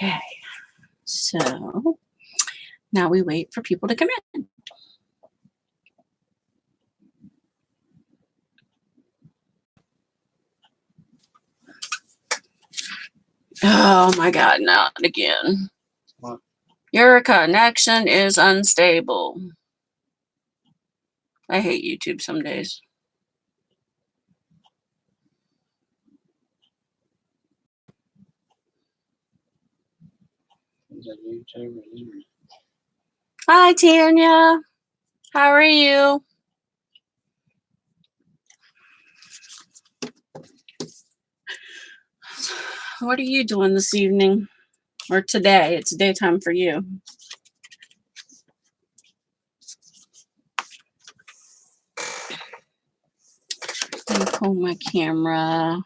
Okay, so now we wait for people to come in. Oh my God, not again. What? Your connection is unstable. I hate YouTube some days. Is that YouTube or internet? Hi, Tanya. How are you? What are you doing this evening? Or today? It's daytime for you. Let me pull my camera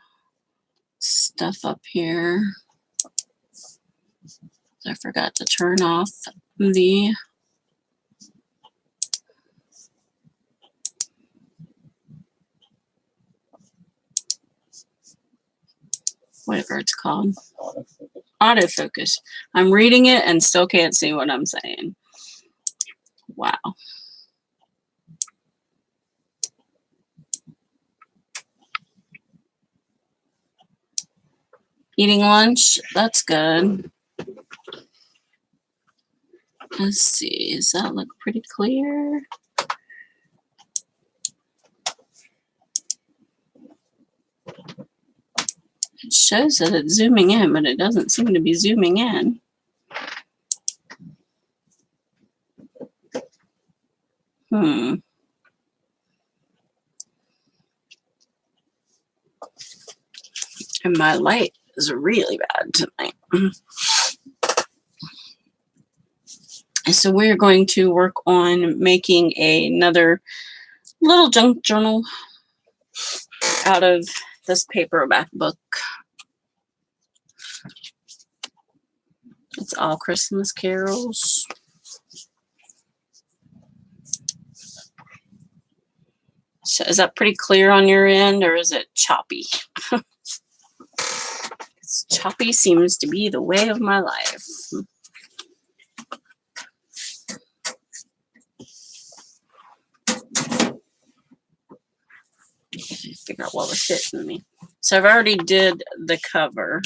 stuff up here. I forgot to turn off the whatever it's called. Autofocus. I'm reading it and still can't see what I'm saying. Wow. Eating lunch? That's good. Let's see. Does that look pretty clear? It shows that it's zooming in, but it doesn't seem to be zooming in. And my light is really bad tonight. So we're going to work on making another little junk journal out of this paperback book. It's all Christmas carols. So is that pretty clear on your end, or is it choppy? Choppy seems to be the way of my life. Figure out what was fitting me. So I've already did the cover.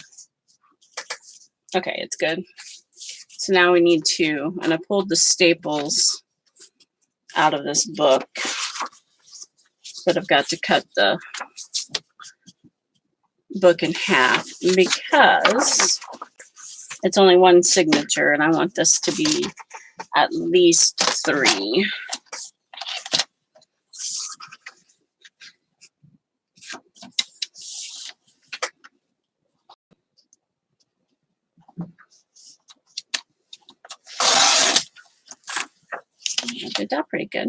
Okay, it's good. So now we need to, and I pulled the staples out of this book, but I've got to cut the book in half because it's only one signature and I want this to be at least 3. I did that pretty good.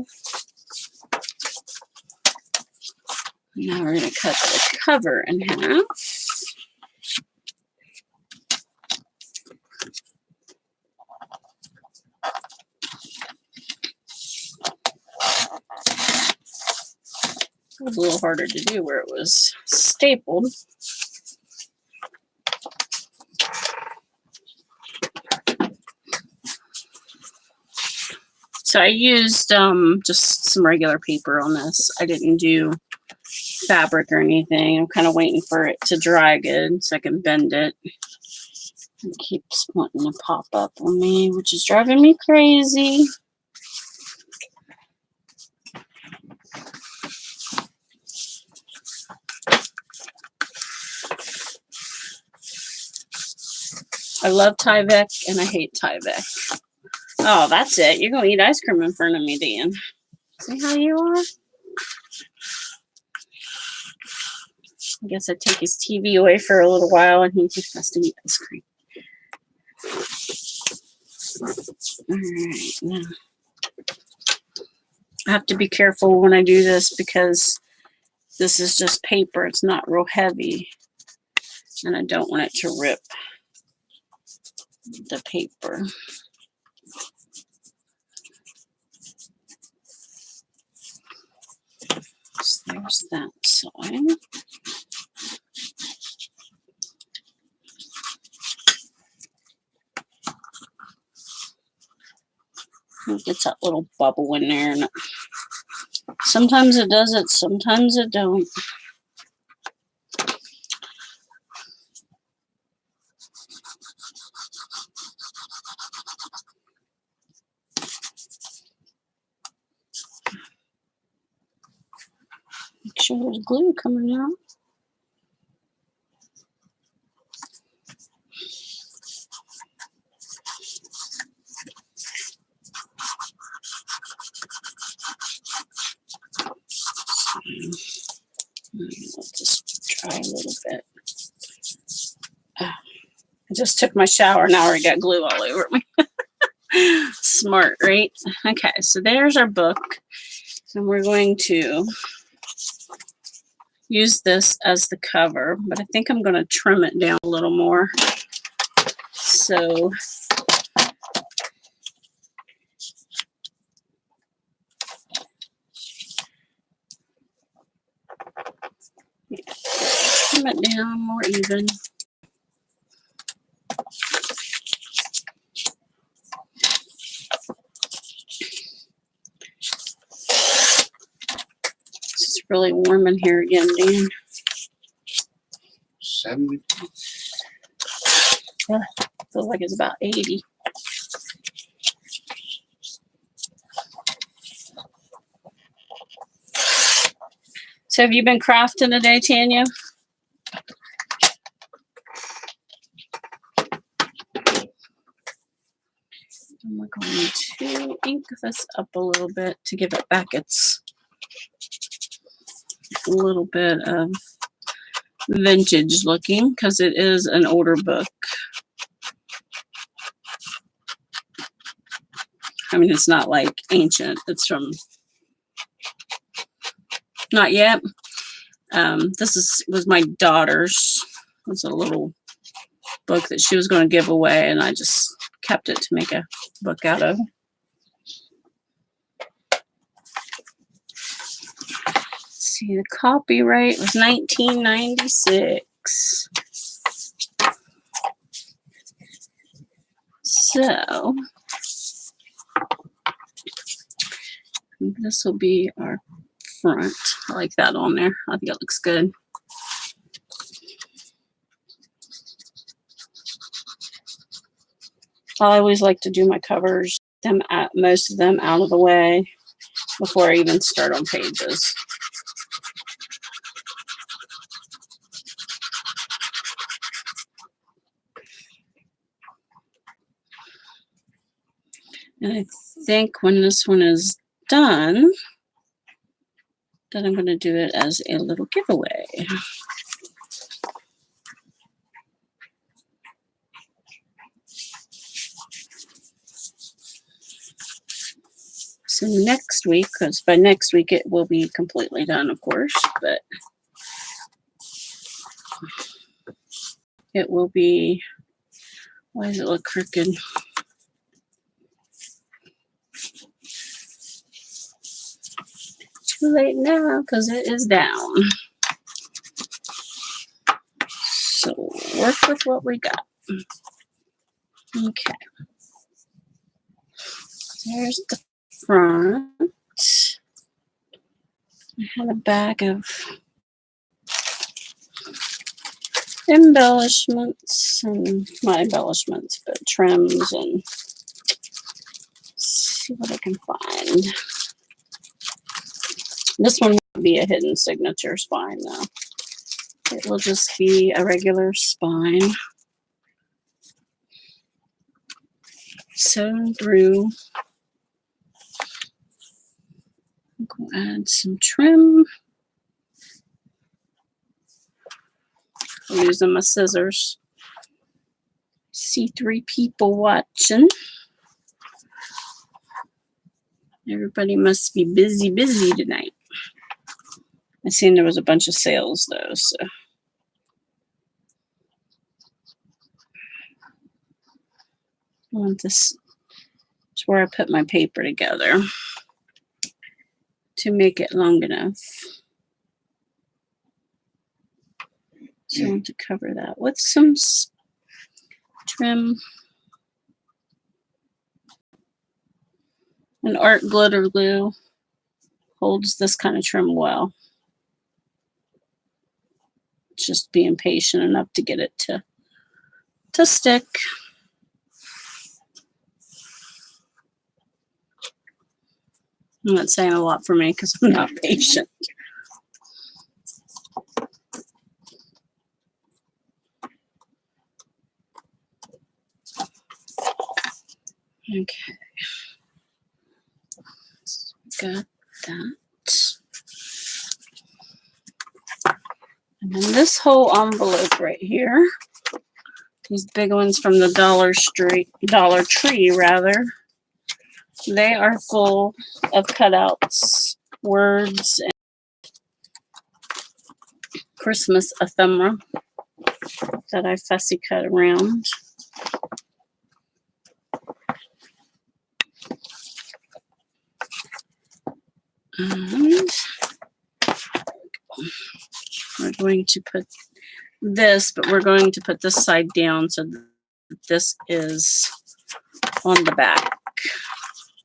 Now we're going to cut the cover in half. It was a little harder to do where it was stapled. So I used just some regular paper on this. I didn't do fabric or anything. I'm kind of waiting for it to dry good so I can bend it. It keeps wanting to pop up on me, which is driving me crazy. I love Tyvek and I hate Tyvek. Oh, that's it. You're going to eat ice cream in front of me, Dan. See how you are? I guess I'd take his TV away for a little while and he just has to eat ice cream. All right, now I have to be careful when I do this because this is just paper. It's not real heavy. And I don't want it to rip the paper. So there's that side. It gets that little bubble in there, and sometimes it does it, sometimes it don't. Make sure there's glue coming out. Let's just try a little bit. I just took my shower. Now I already got glue all over me. Smart, right? Okay, so there's our book. And we're going to use this as the cover, but I think I'm going to trim it down a little more. So trim it down more even. It's really warm in here again, Dan. 70. Feels like it's about 80. So have you been crafting today, Tanya? And we're going to ink this up a little bit to give it back its little bit of vintage looking, because it is an older book. I mean, it's not like ancient. It's from, not yet. This was my daughter's. It was a little book that she was going to give away, and I just kept it to make a book out of. Let's see, the copyright was 1996. So this will be our front. I like that on there. I think it looks good. I always like to do my covers, most of them out of the way before I even start on pages. And I think when this one is done, then I'm going to do it as a little giveaway. So next week, because by next week it will be completely done, of course, but it will be, why does it look crooked? Too late now because it is down. So work with what we got. Okay. There's the front. I had a bag of embellishments, and not embellishments, but trims, and see what I can find. This one won't be a hidden signature spine though. It will just be a regular spine sewn through. I'm going to add some trim. I'm using my scissors. See 3 people watching. Everybody must be busy tonight. I seen there was a bunch of sales though, so. I want this, it's where I put my paper together to make it long enough. So I want to cover that with some trim. And art glitter glue holds this kind of trim well. It's just being patient enough to get it to stick. I'm not saying a lot for me because I'm not patient. Okay. So got that. And then this whole envelope right here, these big ones from the Dollar Tree rather, they are full of cutouts, words, and Christmas ephemera that I fussy cut around. And we're going to put this, but we're going to put this side down so that this is on the back,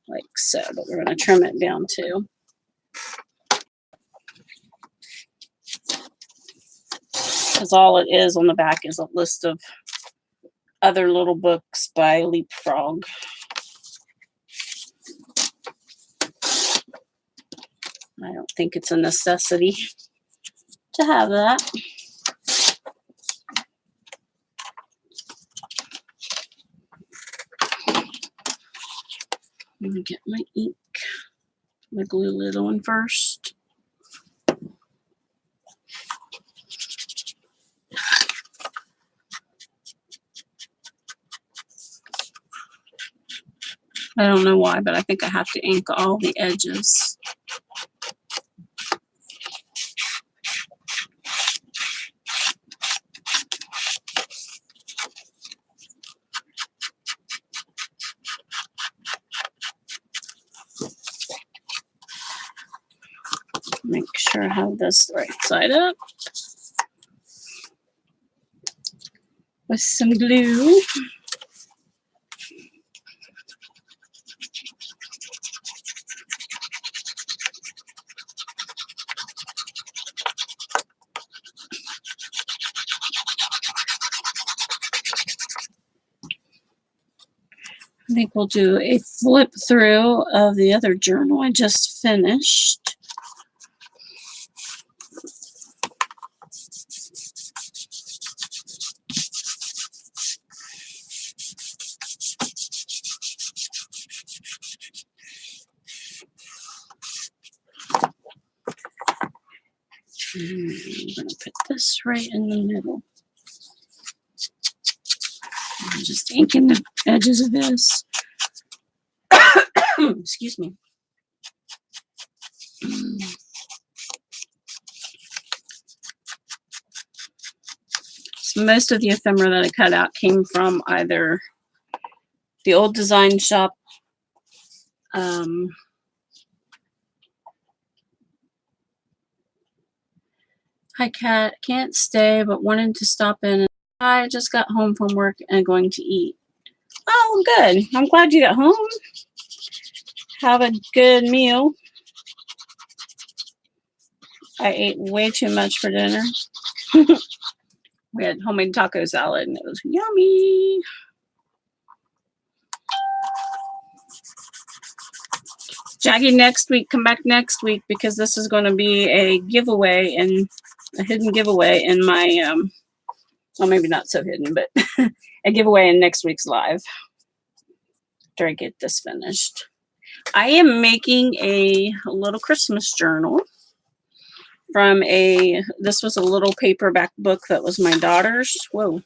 like so, but we're going to trim it down too. Because all it is on the back is a list of other little books by Leapfrog. I don't think it's a necessity to have that. Let me get my ink. I'm going to glue the other one first. I don't know why, but I think I have to ink all the edges. Make sure I have this right side up with some glue. I think we'll do a flip through of the other journal I just finished. I'm going to put this right in the middle. I'm just inking the edges of this. Excuse me. So most of the ephemera that I cut out came from either the old design shop, Hi Cat, can't stay but wanted to stop in. I just got home from work and going to eat. Oh, good. I'm glad you got home. Have a good meal. I ate way too much for dinner. We had homemade taco salad and it was yummy. Jackie, next week, come back next week because this is going to be a giveaway and a hidden giveaway in my, well, maybe not so hidden, but a giveaway in next week's live after I get this finished. I am making a little Christmas journal from this was a little paperback book that was my daughter's. Whoa.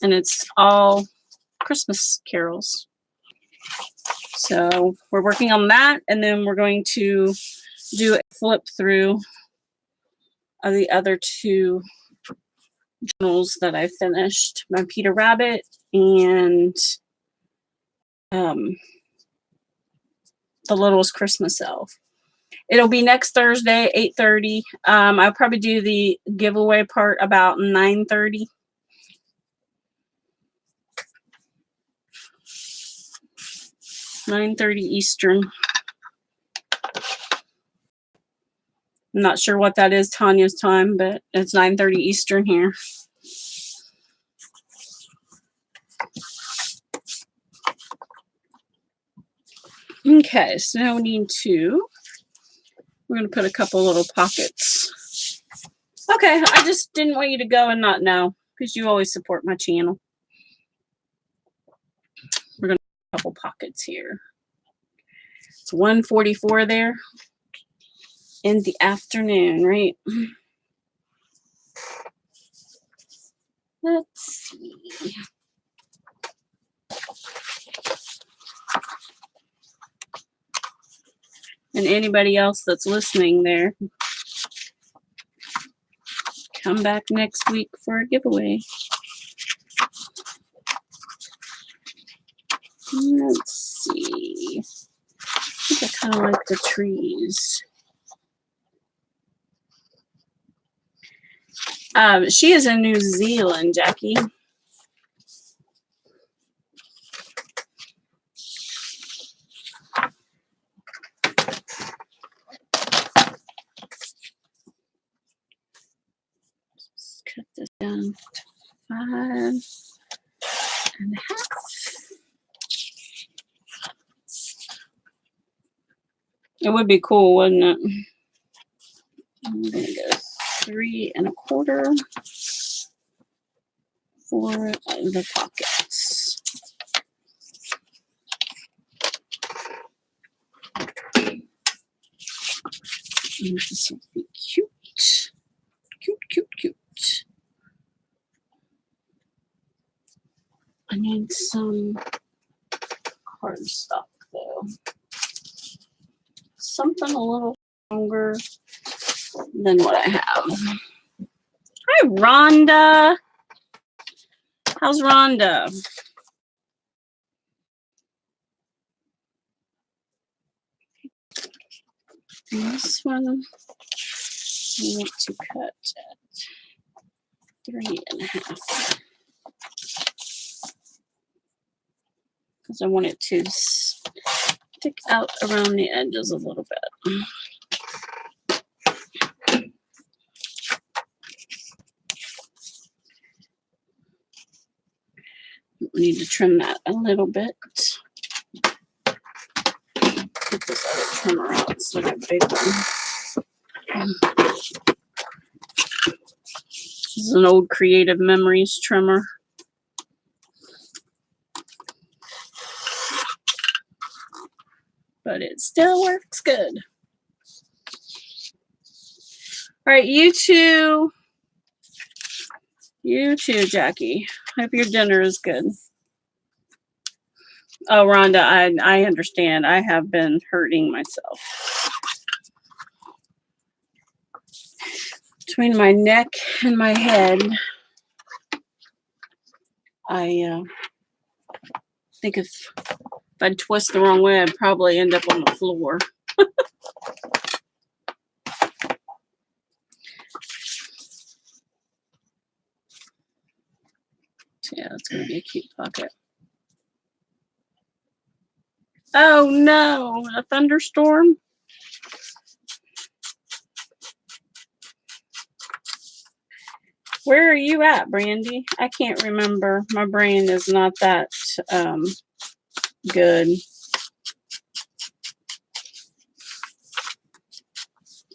And it's all Christmas carols. So we're working on that, and then we're going to do a flip through of the other two journals that I finished, my Peter Rabbit and the Littlest Christmas Elf. It'll be next Thursday, 8:30. I'll probably do the giveaway part about 9:30. 9:30 Eastern. I'm not sure what that is, Tanya's time, but it's 9:30 Eastern here. Okay, so now we need to, we're going to put a couple little pockets. Okay, I just didn't want you to go and not know, because you always support my channel. We're going to put a couple pockets here. It's 1:44 there in the afternoon, right? Let's see. And anybody else that's listening there, come back next week for a giveaway. Let's see. I think I kind of like the trees. She is in New Zealand, Jackie. Let's cut this down to 5.5. It would be cool, wouldn't it? I'm gonna go 3.25 for the pockets. And this will be cute. Cute, cute, cute. I need some cardstock though. Something a little longer than what I have. Hi, Rhonda. How's Rhonda? And this one, I want to cut at 3.5 because I want it to stick out around the edges a little bit. We need to trim that a little bit. Get this other trimmer out. It's like a big one. This is an old Creative Memories trimmer. But it still works good. All right, you too. You too, Jackie. Hope your dinner is good. Oh, Rhonda, I understand. I have been hurting myself. Between my neck and my head, I think if I'd twist the wrong way, I'd probably end up on the floor. Yeah, that's going to be a cute pocket. Oh, no. A thunderstorm? Where are you at, Brandy? I can't remember. My brain is not that good.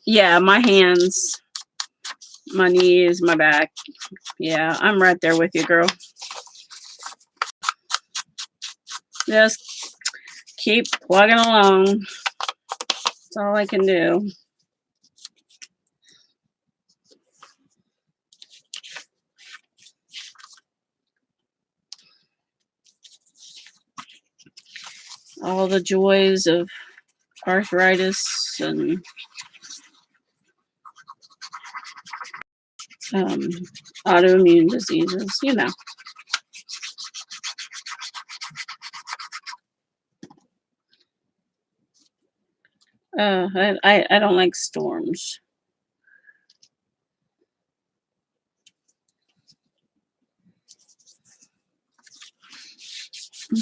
Yeah, my hands, my knees, my back. Yeah, I'm right there with you, girl. Just keep plugging along. That's all I can do. All the joys of arthritis and autoimmune diseases, you know. I don't like storms.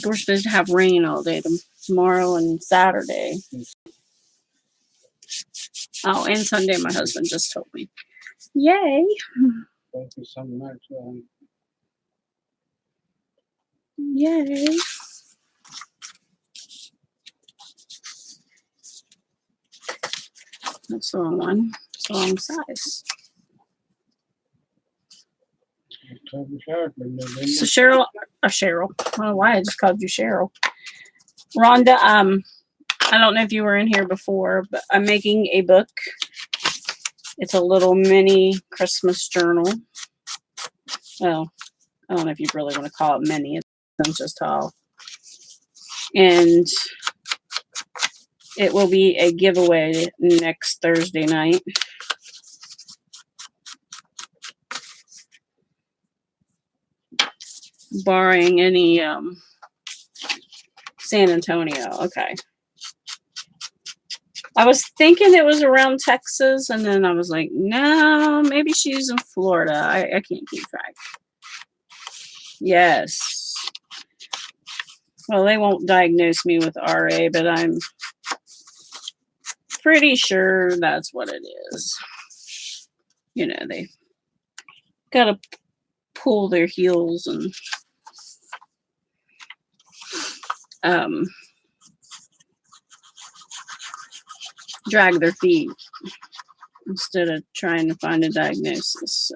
We're supposed to have rain all day tomorrow and Saturday. Oh, and Sunday, my husband just told me. Yay. Thank you so much. Yay. That's the wrong one. It's the wrong size. So Cheryl, Cheryl. I don't know why I just called you Cheryl. Rhonda, I don't know if you were in here before, but I'm making a book. It's a little mini Christmas journal. Well, I don't know if you really want to call it mini. It's just tall. And it will be a giveaway next Thursday night. Barring any San Antonio. Okay. I was thinking it was around Texas, and then I was like, no, maybe she's in Florida. I can't keep track. Yes. Well, they won't diagnose me with RA, but I'm pretty sure that's what it is. You know, they got to pull their heels and drag their feet instead of trying to find a diagnosis. So.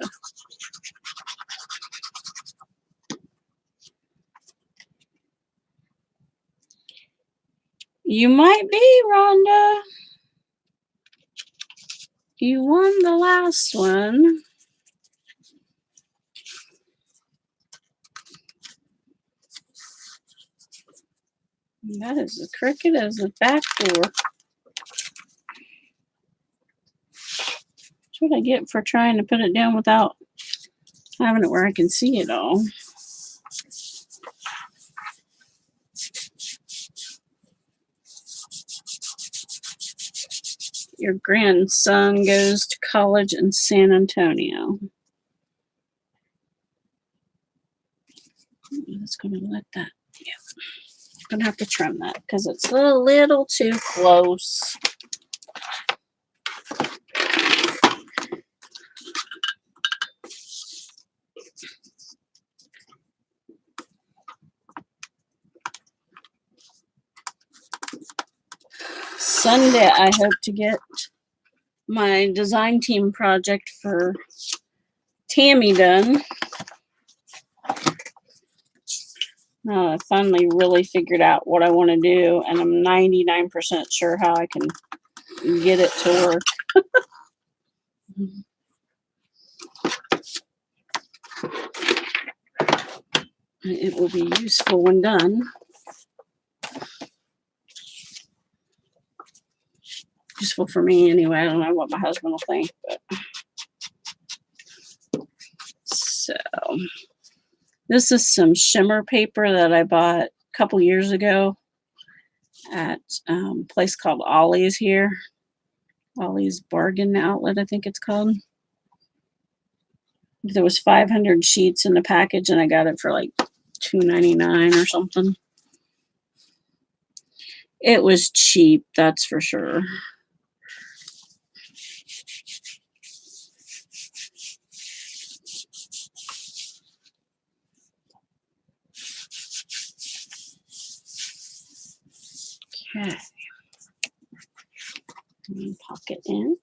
You might be, Rhonda. You won the last one. That is as crooked as the back door. That's what I get for trying to put it down without having it where I can see it all. Your grandson goes to college in San Antonio. I'm just going to let that, yeah. I'm going to have to trim that because it's a little too close. Sunday, I hope to get my design team project for Tammy done. I finally really figured out what I want to do, and I'm 99% sure how I can get it to work. It will be useful when done. Useful for me anyway. I don't know what my husband will think, but so this is some shimmer paper that I bought a couple years ago at a place called Ollie's here. Ollie's Bargain Outlet, I think it's called. There was 500 sheets in the package, and I got it for like $2.99 or something. It was cheap, that's for sure. Okay. Pocket in.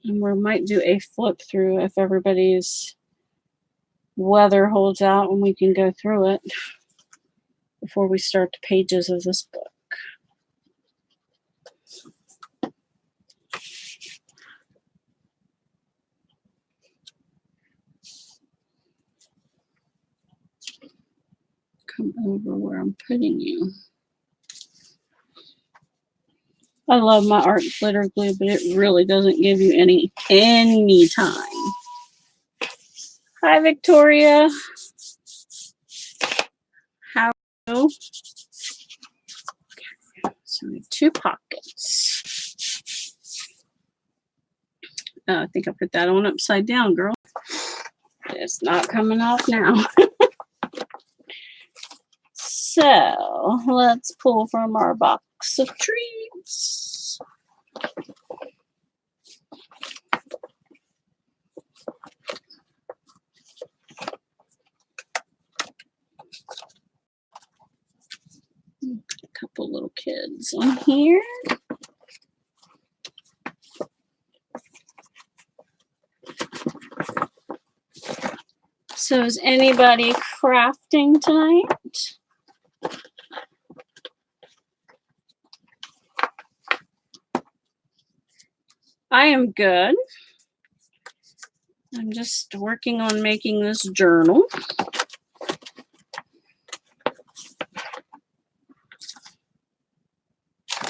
And we might do a flip through if everybody's weather holds out and we can go through it before we start the pages of this book. Come over where I'm putting you. I love my art glitter glue, but it really doesn't give you any time. Hi, Victoria. How are you? So we have 2 pockets. I think I put that on upside down, girl. It's not coming off now. So let's pull from our box of treats. A couple little kids in here. So is anybody crafting tonight? I am good. I'm just working on making this journal.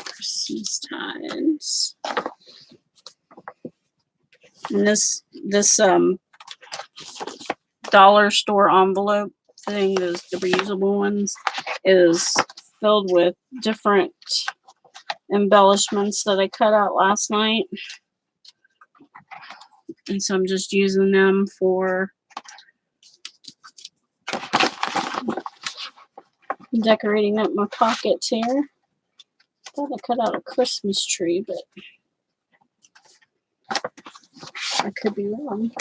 Christmas times. And this dollar store envelope thing, the reusable ones, is filled with different embellishments that I cut out last night. And so I'm just using them for decorating up my pockets here. Thought I cut out a Christmas tree, but I could be wrong.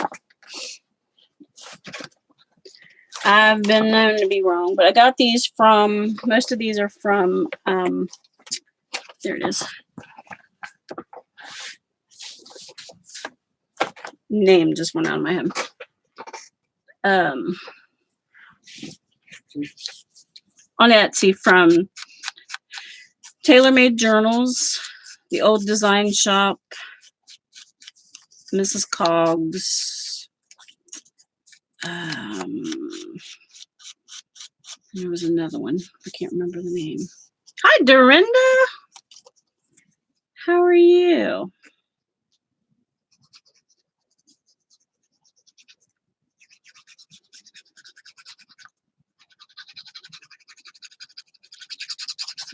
I've been known to be wrong, but I got these from, most of these are from, there it is. Name just went out of my head. On Etsy from Tailor-Made Journals, The Old Design Shop, Mrs. Coggs. There was another one. I can't remember the name. Hi, Dorinda. How are you?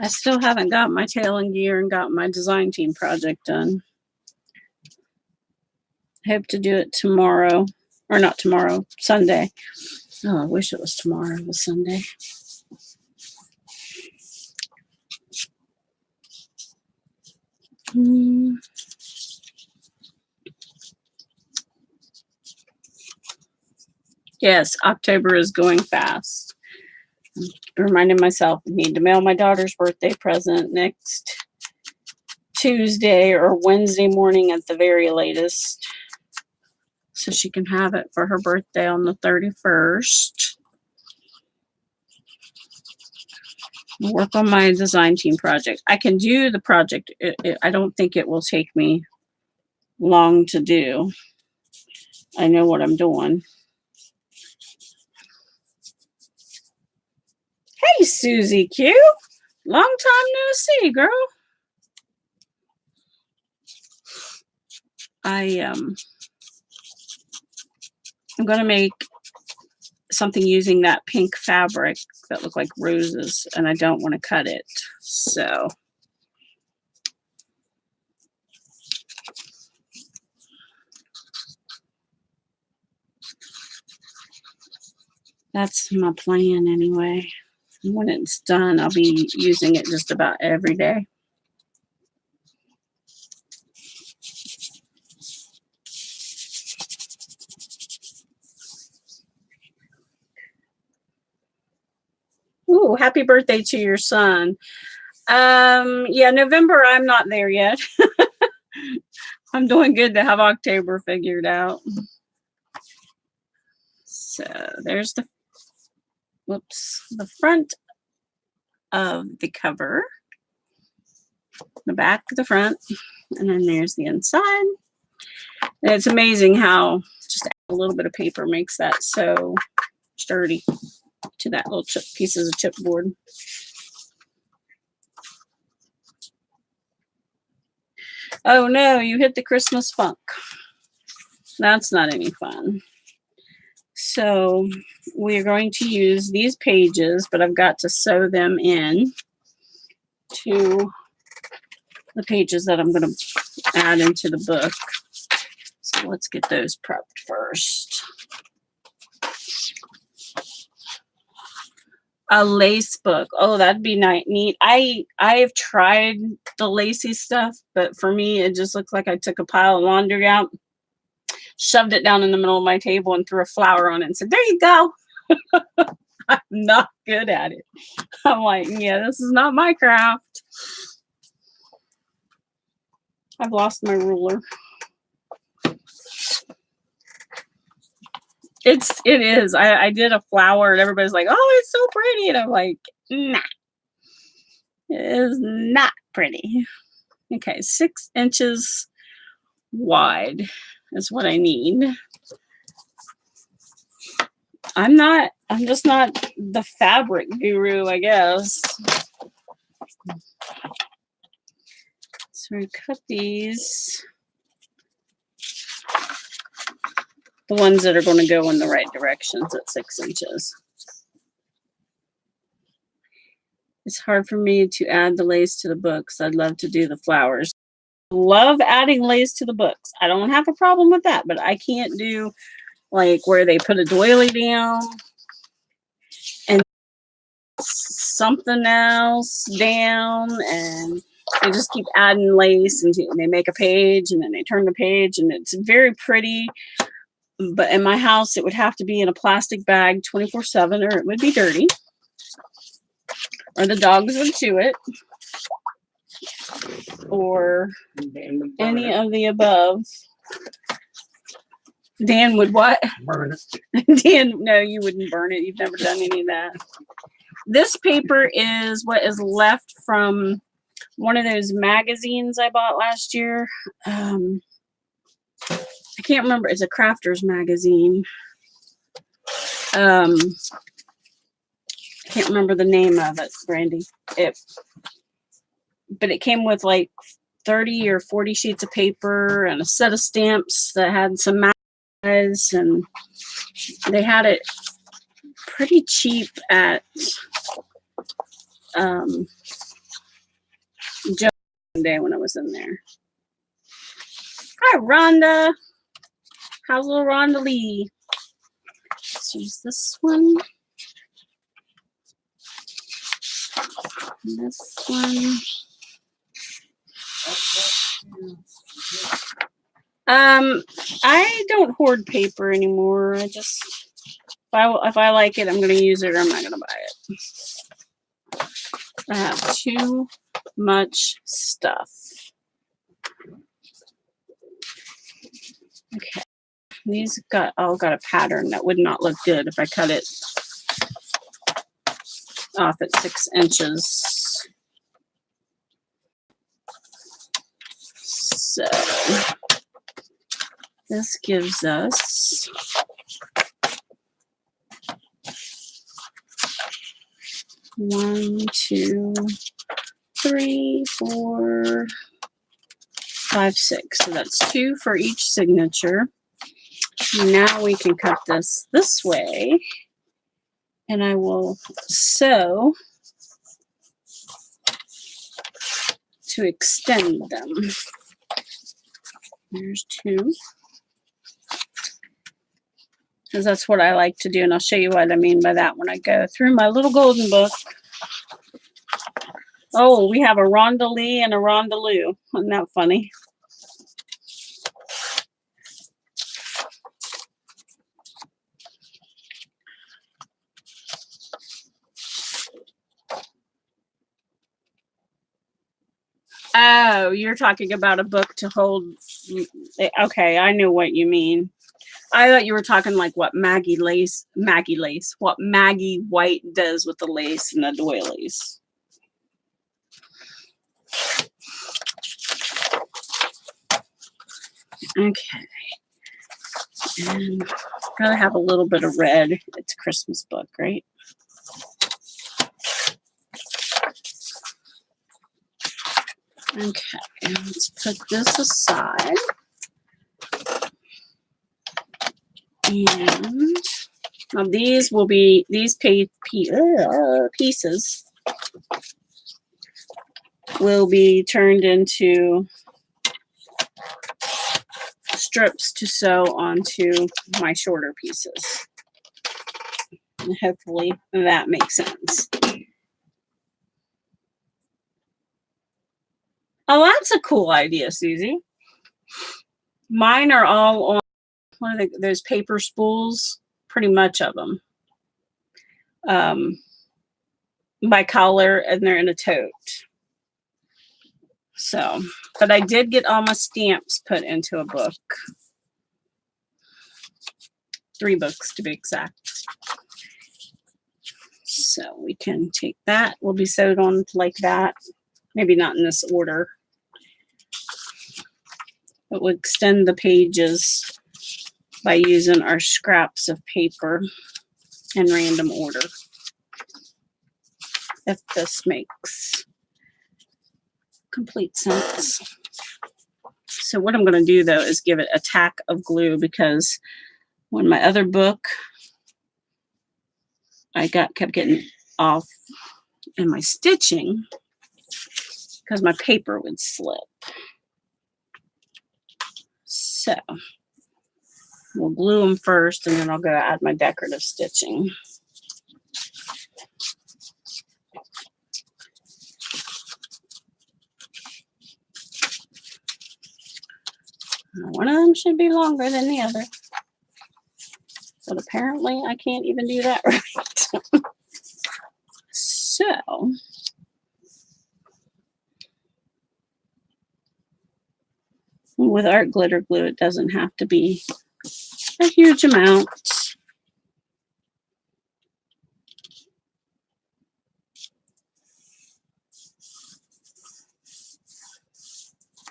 I still haven't got my tail in gear and got my design team project done. Hope to do it tomorrow. Or not tomorrow, Sunday. Oh, I wish it was tomorrow. It was Sunday. Yes, October is going fast. I'm reminding myself I need to mail my daughter's birthday present next Tuesday or Wednesday morning at the very latest, so she can have it for her birthday on the 31st. I'll work on my design team project. I can do the project. I don't think it will take me long to do. I know what I'm doing. Hey, Susie Q. Long time no see, girl. I'm gonna make something using that pink fabric that look like roses, and I don't want to cut it. So that's my plan anyway. When it's done, I'll be using it just about every day. Ooh, happy birthday to your son. Yeah, November, I'm not there yet. I'm doing good to have October figured out. So there's the, whoops, the front of the cover, the back, the front, and then there's the inside. And it's amazing how just a little bit of paper makes that so sturdy to that little pieces of chipboard. Oh no, you hit the Christmas funk. That's not any fun. So we're going to use these pages, but I've got to sew them in to the pages that I'm going to add into the book. So let's get those prepped first. A lace book. Oh, that'd be neat. I've tried the lacy stuff, but for me, it just looks like I took a pile of laundry out, shoved it down in the middle of my table, and threw a flower on it and said, "There you go." I'm not good at it. I'm like, yeah, this is not my craft. I've lost my ruler. It is. I did a flower and everybody's like, "Oh, it's so pretty." And I'm like, nah, it is not pretty. Okay, 6 inches wide is what I need. I'm just not the fabric guru, I guess. So we cut these. The ones that are going to go in the right directions at 6 inches. It's hard for me to add the lace to the books. I'd love to do the flowers. Love adding lace to the books. I don't have a problem with that, but I can't do like where they put a doily down and something else down, and they just keep adding lace, and they make a page and then they turn the page, and it's very pretty. But in my house, it would have to be in a plastic bag 24/7, or it would be dirty, or the dogs would chew it, or any of the above. Dan would what? Burn it. Dan, no, you wouldn't burn it. You've never done any of that. This paper is what is left from one of those magazines I bought last year. I can't remember. It's a crafters magazine. I can't remember the name of it, Brandy. But it came with like 30 or 40 sheets of paper and a set of stamps that had some matches, and they had it pretty cheap at Joe one day when I was in there. Hi, Rhonda. How's little Rhonda Lee? Let's use this one. And this one. I don't hoard paper anymore. I just, if I like it, I'm going to use it, or I'm not going to buy it. I have too much stuff. Okay. These all got a pattern that would not look good if I cut it off at 6 inches. So this gives us 1, 2, 3, 4, 5, 6. So that's 2 for each signature. Now we can cut this way, and I will sew to extend them. There's 2. Because that's what I like to do, and I'll show you what I mean by that when I go through my little golden book. Oh, we have a Rhonda Lee and a Rhonda Lou. Isn't that funny? Oh, you're talking about a book to hold. Okay, I know what you mean. I thought you were talking like what Maggie White does with the lace and the doilies. Okay. And gotta have a little bit of red. It's a Christmas book, right? Okay, let's put this aside. And now these pieces will be turned into strips to sew onto my shorter pieces. Hopefully that makes sense. Oh, that's a cool idea, Susie. Mine are all on, what are they, those paper spools? Pretty much of them. By color, and they're in a tote. So, but I did get all my stamps put into a book. 3 books to be exact. So we can take that. Will be sewed on like that. Maybe not in this order. But we'll extend the pages by using our scraps of paper in random order. If this makes complete sense. So what I'm going to do though is give it a tack of glue, because when my other book I kept getting off in my stitching because my paper would slip. So we'll glue them first, and then I'll go add my decorative stitching. One of them should be longer than the other. But apparently I can't even do that right. So with art glitter glue, it doesn't have to be a huge amount.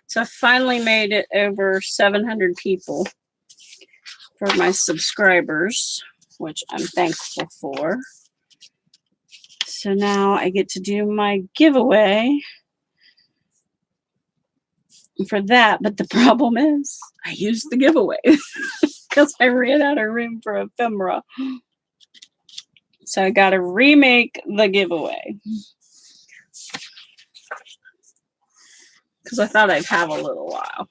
So I finally made it over 700 people for my subscribers, which I'm thankful for. So now I get to do my giveaway for that. But the problem is I used the giveaway because I ran out of room for ephemera. So I got to remake the giveaway. Because I thought I'd have a little while.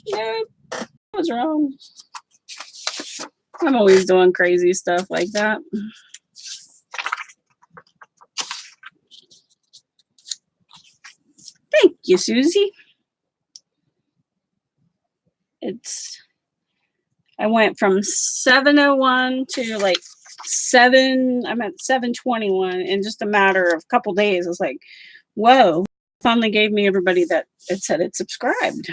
Nope, I was wrong. I'm always doing crazy stuff like that. Thank you, Susie. I went from 7:01 to like 7:21 in just a matter of a couple days. I was like, whoa. Finally gave me everybody that it said it subscribed.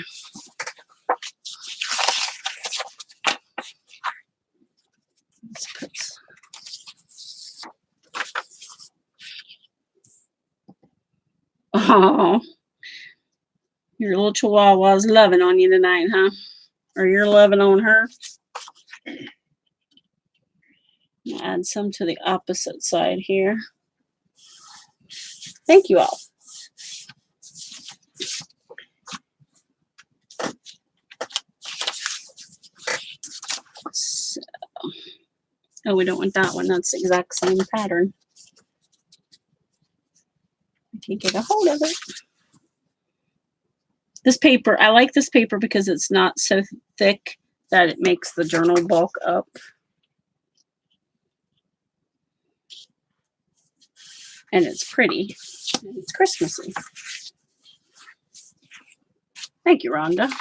Oh, your little chihuahua's loving on you tonight, huh? Or you're loving on her? I'll add some to the opposite side here. Thank you all. So, oh, we don't want that one. That's the exact same pattern. I can't get a hold of it. This paper, I like this paper because it's not so thick that it makes the journal bulk up. And it's pretty. And it's Christmassy. Thank you, Rhonda.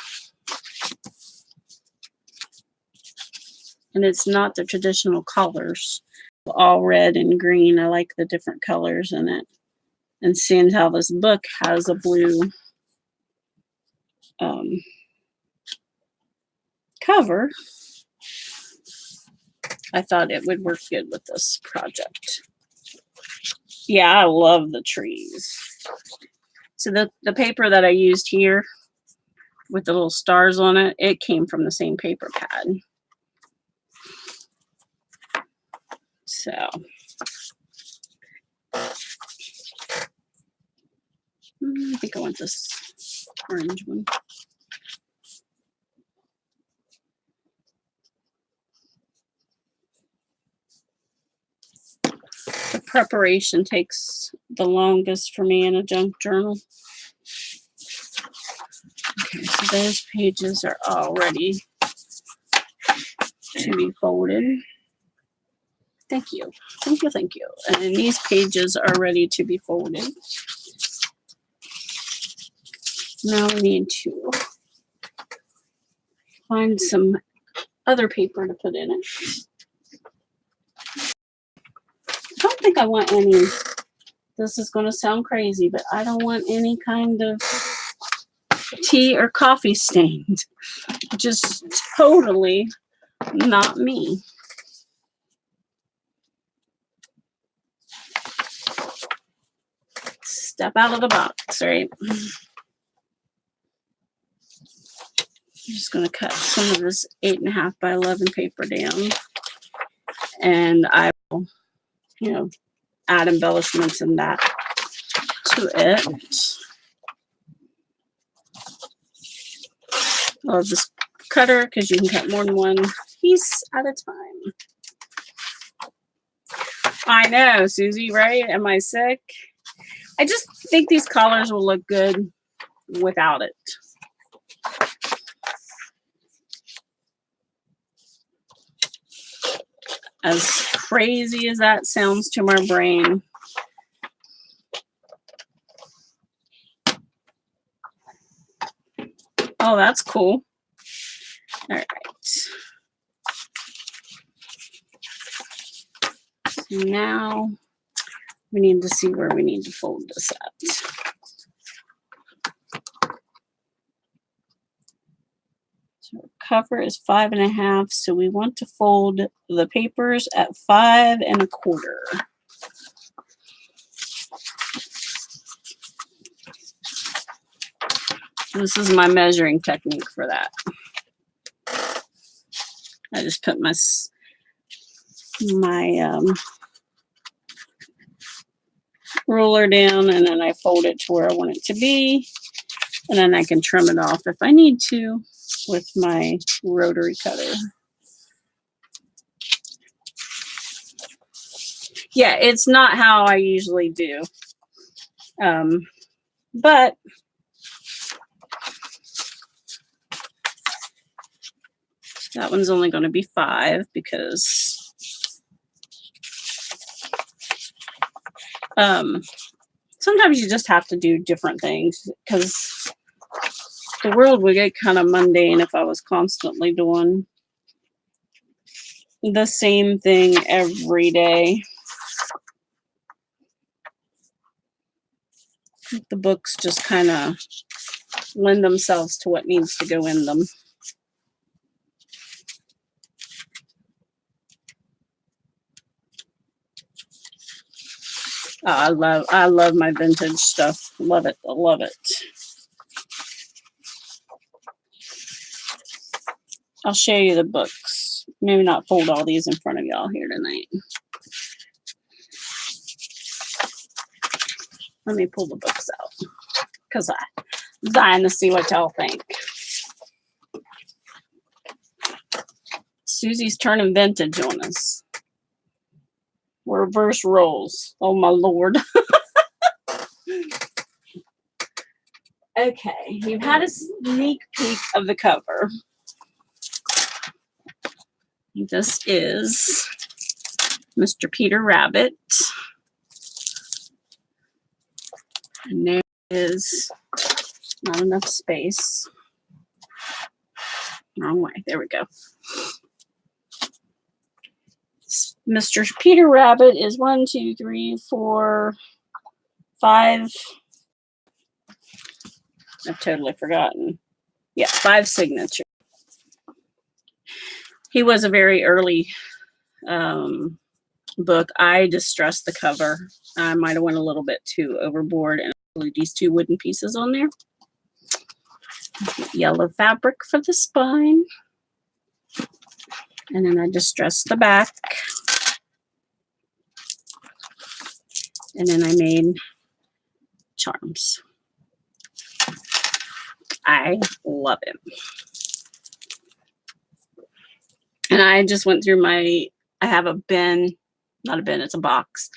And it's not the traditional colors. All red and green. I like the different colors in it. And seeing how this book has a blue cover, I thought it would work good with this project. Yeah, I love the trees. So the paper that I used here with the little stars on it, it came from the same paper pad. So I think I want this orange one. The preparation takes the longest for me in a junk journal. Okay, so those pages are all ready to be folded. Thank you. Thank you. Thank you. And these pages are ready to be folded. Now we need to find some other paper to put in it. I don't think I want any. This is going to sound crazy, but I don't want any kind of tea or coffee stained. Just totally not me. Step out of the box, right? I'm just going to cut some of this 8.5 by 11 paper down. And I will, add embellishments in that to it. Love this cutter because you can cut more than one piece at a time. I know, Susie, right? Am I sick? I just think these collars will look good without it. As crazy as that sounds to my brain. Oh, that's cool. All right. So now we need to see where we need to fold this at. So cover is 5.5, so we want to fold the papers at 5.25. This is my measuring technique for that. I just put my ruler down, and then I fold it to where I want it to be, and then I can trim it off if I need to with my rotary cutter. Yeah, it's not how I usually do, but that one's only going to be 5 because sometimes you just have to do different things because the world would get kind of mundane if I was constantly doing the same thing every day. The books just kind of lend themselves to what needs to go in them. Oh, I love my vintage stuff. Love it. I love it. I'll show you the books. Maybe not fold all these in front of y'all here tonight. Let me pull the books out because I'm dying to see what y'all think. Susie's turning vintage on us. Reverse roles. Oh my Lord. Okay, you've had a sneak peek of the cover. This is Mr. Peter Rabbit. And there is not enough space. Wrong way. There we go. Mr. Peter Rabbit is 1, 2, 3, 4, 5. I've totally forgotten. Yeah, 5 signatures. He was a very early book. I distressed the cover. I might have went a little bit too overboard and glued these 2 wooden pieces on there. Yellow fabric for the spine. And then I distressed the back. And then I made charms. I love him. And I just went through I have a bin, not a bin, it's a box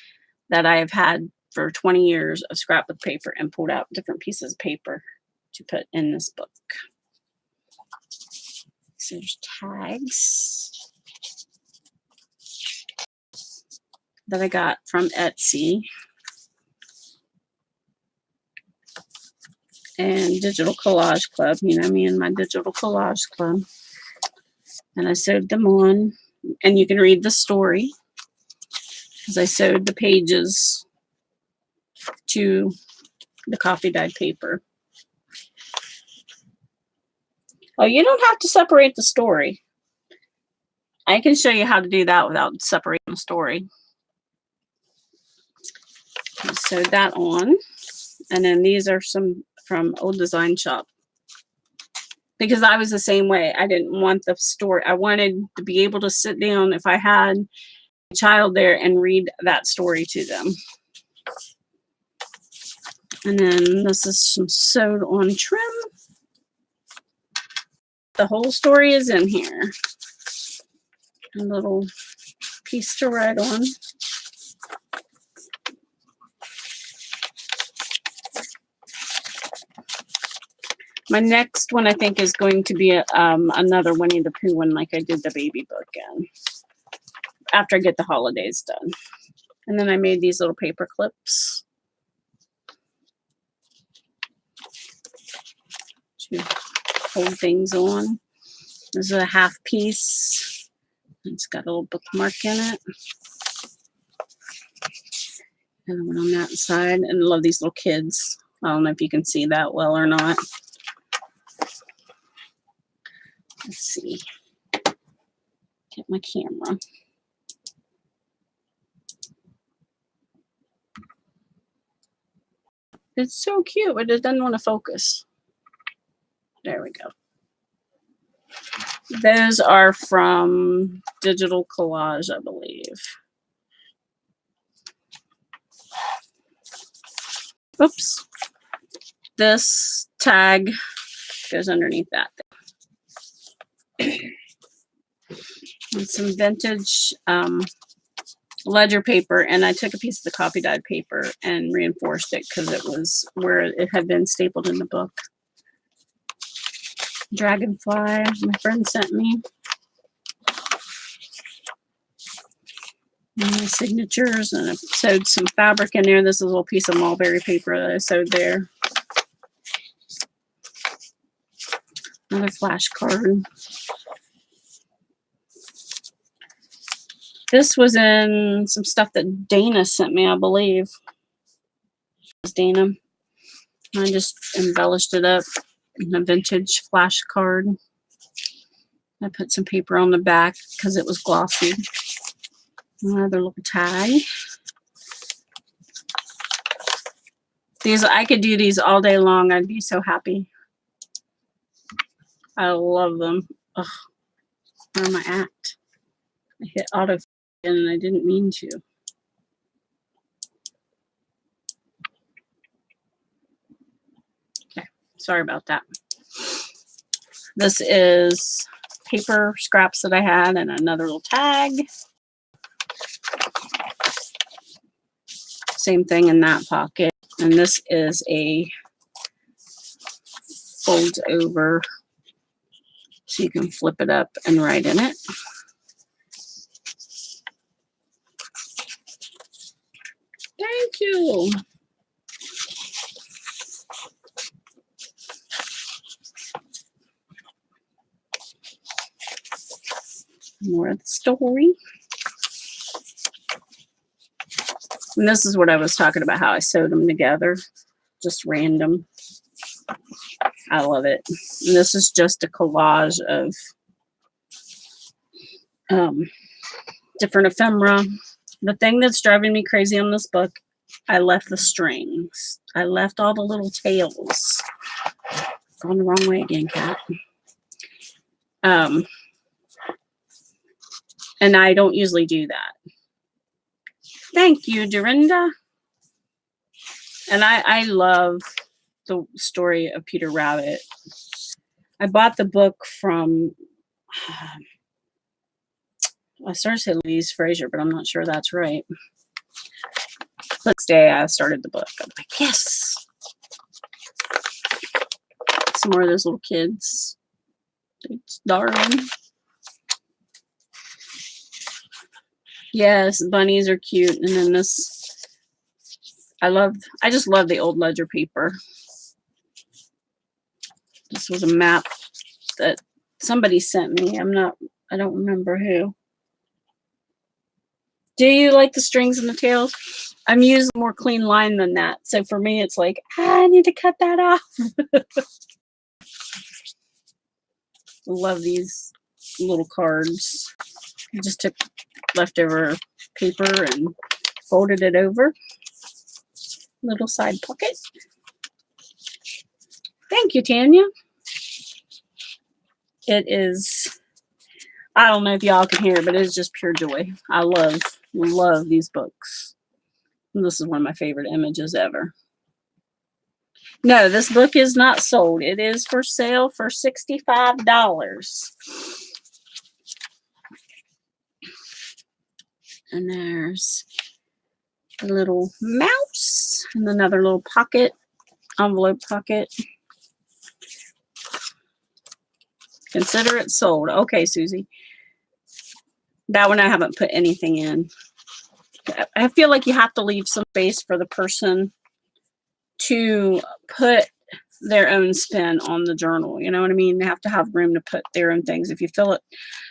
that I have had for 20 years of scrapbook paper and pulled out different pieces of paper to put in this book. So there's tags. that I got from Etsy. And Digital Collage Club, you know me and my Digital Collage Club. And I sewed them on, and you can read the story because I sewed the pages to the coffee dyed paper. Oh, you don't have to separate the story. I can show you how to do that without separating the story. I sewed that on, and then these are some from Old Design Shop. Because I was the same way. I didn't want the story. I wanted to be able to sit down if I had a child there and read that story to them. And then this is some sewed on trim. The whole story is in here. A little piece to write on. My next one, I think, is going to be another Winnie the Pooh one, like I did the baby book in, after I get the holidays done. And then I made these little paper clips to hold things on. This is a half piece. It's got a little bookmark in it. And one on that side. And I love these little kids. I don't know if you can see that well or not. Let's see. Get my camera. It's so cute, but it doesn't want to focus. There we go. Those are from Digital Collage, I believe. Oops. This tag goes underneath that. And some vintage ledger paper, and I took a piece of the coffee dyed paper and reinforced it because it was where it had been stapled in the book. Dragonfly, my friend sent me. And my signatures, and I sewed some fabric in there. This is a little piece of mulberry paper that I sewed there. Another flashcard. This was in some stuff that Dana sent me, I believe. It was Dana. I just embellished it up in a vintage flashcard. I put some paper on the back because it was glossy. Another little tag. These, I could do these all day long. I'd be so happy. I love them. Ugh. Where am I at? I hit auto and I didn't mean to. Okay, sorry about that. This is paper scraps that I had and another little tag. Same thing in that pocket. And this is a fold over so you can flip it up and write in it. Thank you. More of the story. And this is what I was talking about, how I sewed them together. Just random. I love it. And this is just a collage of different ephemera. The thing that's driving me crazy on this book, I left the strings. I left all the little tails. Going the wrong way again, Kat. And I don't usually do that. Thank you, Dorinda. And I love the story of Peter Rabbit. I bought the book from, I started to say Louise Fraser, but I'm not sure that's right. Next day I started the book. I'm like, yes. Some more of those little kids. It's darling. Yes, bunnies are cute. And then this, I just love the old ledger paper. This was a map that somebody sent me. I don't remember who. Do you like the strings and the tails? I'm using more clean line than that. So for me, it's like, I need to cut that off. Love these little cards. I just took leftover paper and folded it over. Little side pocket. Thank you, Tanya. It is, I don't know if y'all can hear it, but it is just pure joy. I love these books. This is one of my favorite images ever. No, this book is not sold. It is for sale for $65. And there's a little mouse and another little pocket, envelope pocket. Consider it sold. Okay, Susie. That one I haven't put anything in. I feel like you have to leave some space for the person to put their own spin on the journal. You know what I mean? They have to have room to put their own things. If you fill it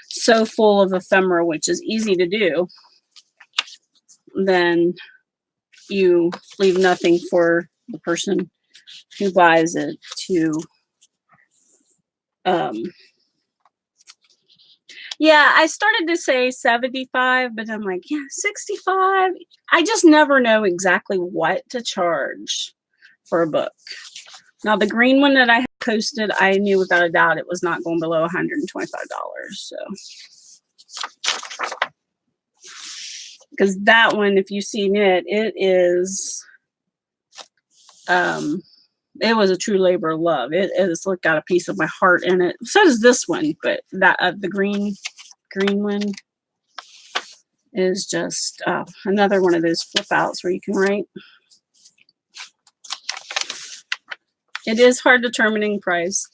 so full of ephemera, which is easy to do, then you leave nothing for the person who buys it to yeah, I started to say 75, but I'm like, yeah, 65. I just never know exactly what to charge for a book. Now, the green one that I had posted, I knew without a doubt it was not going below $125. So, because that one, if you've seen it, it is, it was a true labor of love. It has got a piece of my heart in it. So does this one, but that the green one is just another one of those flip outs where you can write. It is hard determining price.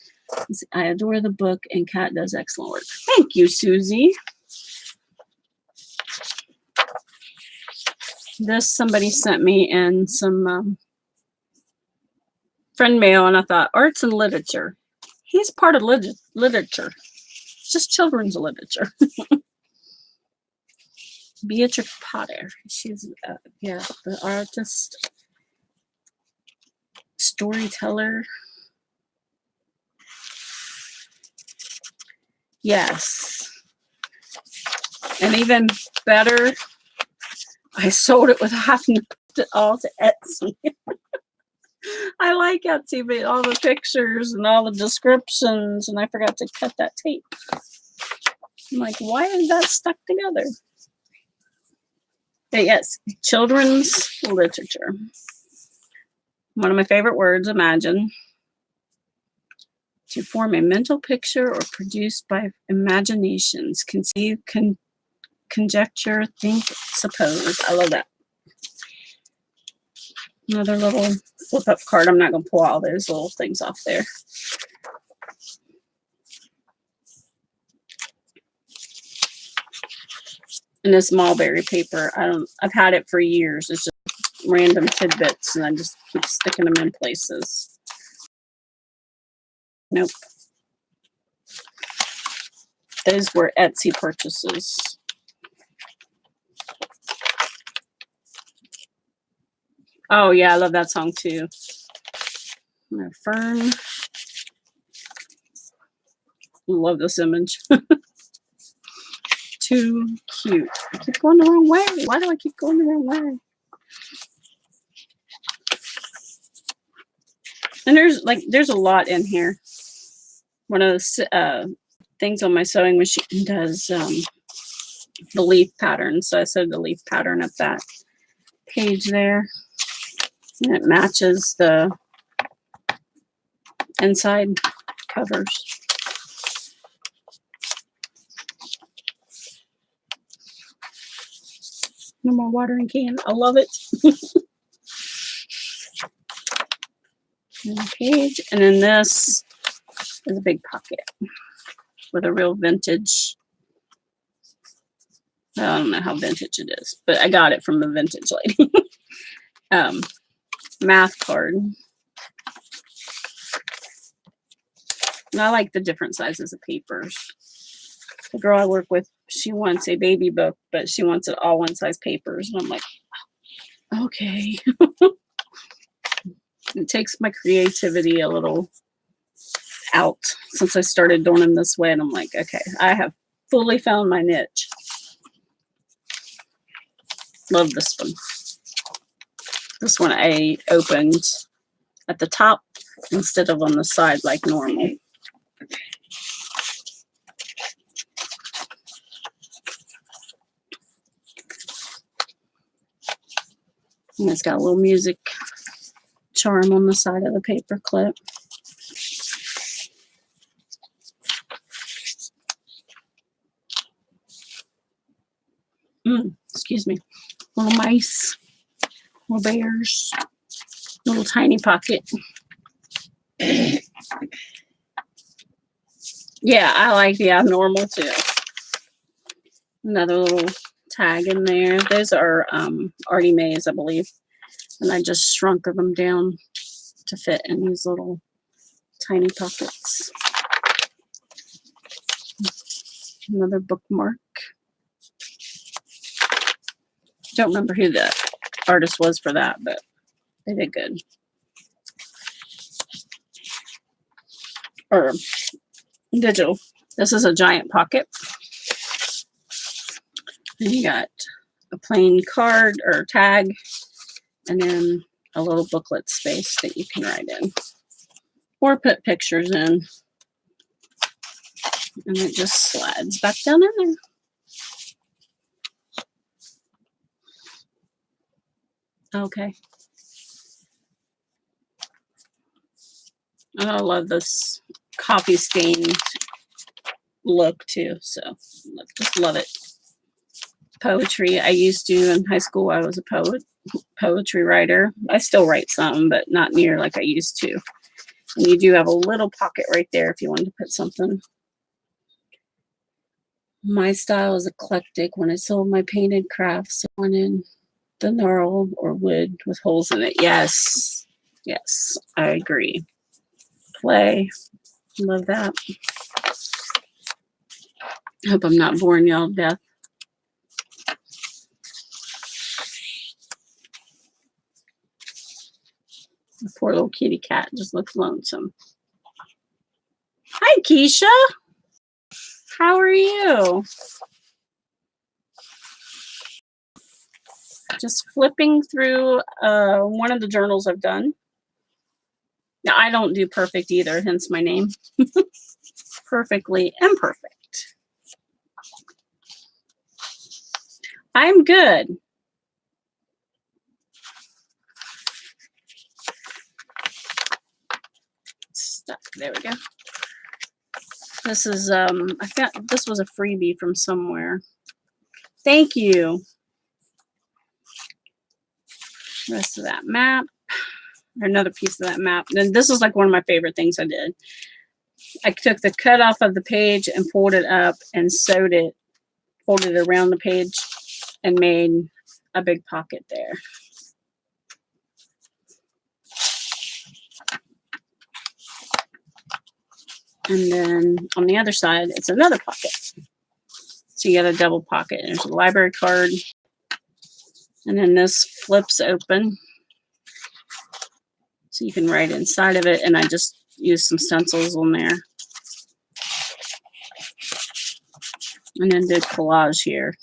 I adore the book and Kat does excellent work. Thank you, Susie. This somebody sent me in some friend mail, and I thought arts and literature. He's part of literature. It's just children's literature. Beatrix Potter. She's yeah, the artist, storyteller. Yes. And even better, I sold it with having to put it all to Etsy. I like Etsy, but all the pictures and all the descriptions, and I forgot to cut that tape. I'm like, why is that stuck together? But yes, children's literature. One of my favorite words, imagine. To form a mental picture or produced by imaginations. Conceive, conjecture, think, suppose. I love that. Another little flip-up card. I'm not going to pull all those little things off there. And this mulberry paper, I've had it for years. It's just random tidbits, and I just keep sticking them in places. Nope. Those were Etsy purchases. Oh, yeah, I love that song too. Fern. Love this image. Too cute. I keep going the wrong way. Why do I keep going the wrong way? And there's a lot in here. One of the things on my sewing machine does the leaf pattern. So I sewed the leaf pattern up that page there. And it matches the inside covers. No more watering can. I love it. And a page. And then this is a big pocket with a real vintage I don't know how vintage it is, but I got it from a vintage lady. Math card. And I like the different sizes of papers. The girl I work with, she wants a baby book, but she wants it all one size papers. And I'm like, okay. It takes my creativity a little out since I started doing them this way. And I'm like, okay, I have fully found my niche. Love this one. This one I opened at the top instead of on the side like normal. And it's got a little music charm on the side of the paper clip. Excuse me. Little mice, little bears, little tiny pocket. Yeah, I like the abnormal too. Another little tag in there. Those are Artie Mae's, I believe. And I just shrunk them down to fit in these little tiny pockets. Another bookmark. Don't remember who the artist was for that, but they did good. Or digital. This is a giant pocket. And you got a plain card or tag, and then a little booklet space that you can write in. Or put pictures in. And it just slides back down in there. Okay. And I love this coffee stained look too. So just love it. Poetry. I used to in high school. I was a poetry writer. I still write some, but not near like I used to. And you do have a little pocket right there if you wanted to put something. My style is eclectic. When I sold my painted crafts, I wanted the knurl or wood with holes in it. Yes. Yes, I agree. Play. Love that. Hope I'm not boring y'all to death. The poor little kitty cat just looks lonesome. Hi, Keisha. How are you? Just flipping through one of the journals I've done. Now, I don't do perfect either, hence my name. Perfectly imperfect. I'm good. Stuck. There we go. This is I found this was a freebie from somewhere. Thank you. Rest of that map. Or another piece of that map. And this is like one of my favorite things I did. I took the cut off of the page and pulled it up and sewed it, pulled it around the page and made a big pocket there. And then on the other side, it's another pocket. So you got a double pocket. There's a library card. And then this flips open. So you can write inside of it. And I just used some stencils on there. And then did collage here.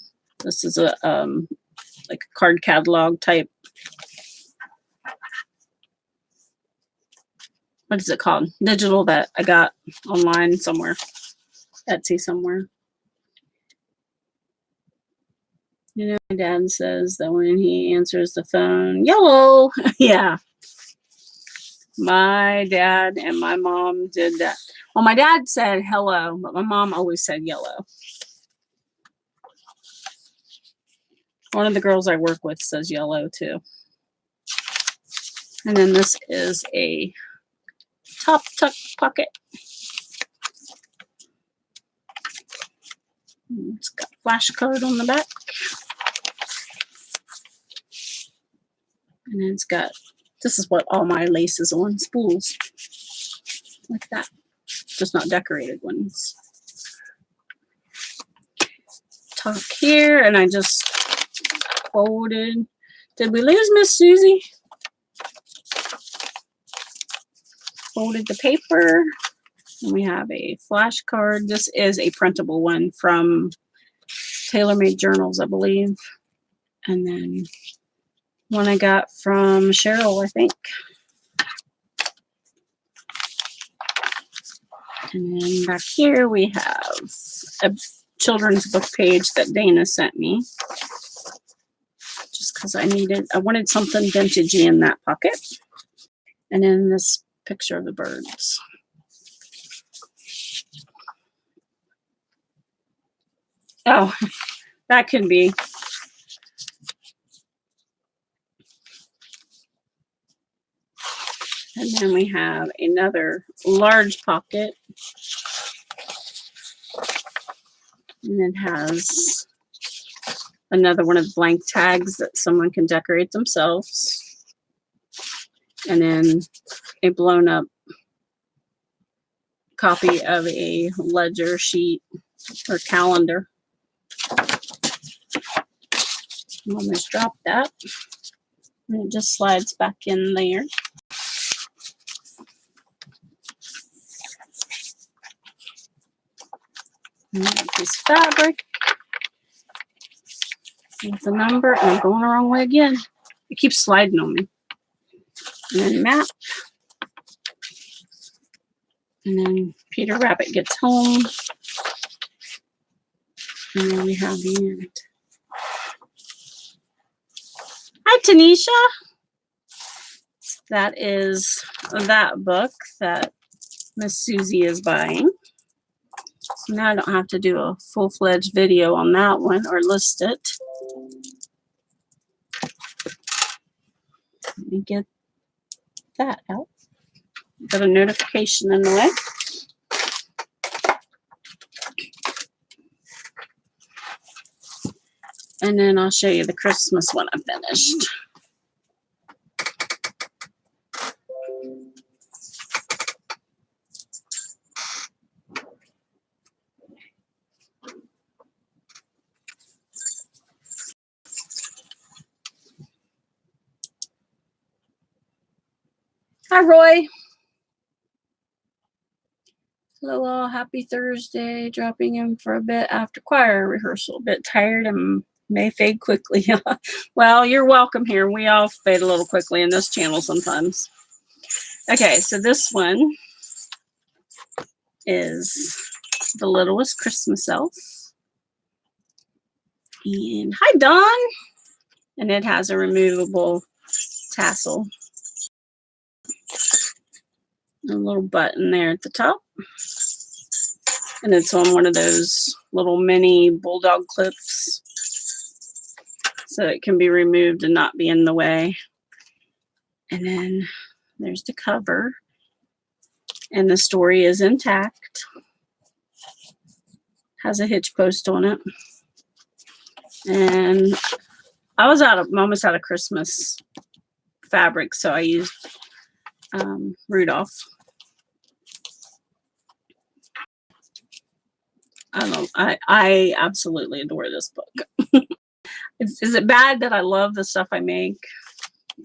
This is a like a card catalog type. What is it called? Digital that I got online somewhere. Etsy somewhere. You know, my dad says that when he answers the phone, yellow. Yeah. My dad and my mom did that. Well, my dad said hello, but my mom always said yellow. One of the girls I work with says yellow too. And then this is a top tuck pocket. It's got a flashcard on the back. And then it's got, this is what all my lace is on, spools. Like that. Just not decorated ones. Top here, and I just folded. Did we lose Miss Susie? Folded the paper. And we have a flashcard. This is a printable one from Tailor-Made Journals, I believe. And then one I got from Cheryl, I think. And then back here we have a children's book page that Dana sent me. Just because I wanted something vintagey in that pocket. And then this picture of the birds. Oh, that could be. And then we have another large pocket. And it has another one of the blank tags that someone can decorate themselves. And then a blown up copy of a ledger sheet or calendar. Almost dropped that. And it just slides back in there. And this fabric with the number, and I'm going the wrong way again. It keeps sliding on me. And then map. And then Peter Rabbit gets home. And then we have the end. Hi, Tanisha. That is that book that Miss Susie is buying. So now I don't have to do a full-fledged video on that one or list it. Let me get that out. Got a notification in the way. And then I'll show you the Christmas one I finished. Hi, Roy. Hello, all. Happy Thursday. Dropping in for a bit after choir rehearsal. A bit tired and may fade quickly. Well, you're welcome here. We all fade a little quickly in this channel sometimes. Okay, so this one is The Littlest Christmas Elf. And hi, Dawn. And it has a removable tassel. A little button there at the top. And it's on one of those little mini bulldog clips. So it can be removed and not be in the way. And then there's the cover. And the story is intact. Has a hitch post on it. And I was almost out of Christmas fabric, so I used Rudolph. I absolutely adore this book. Is it bad that I love the stuff I make?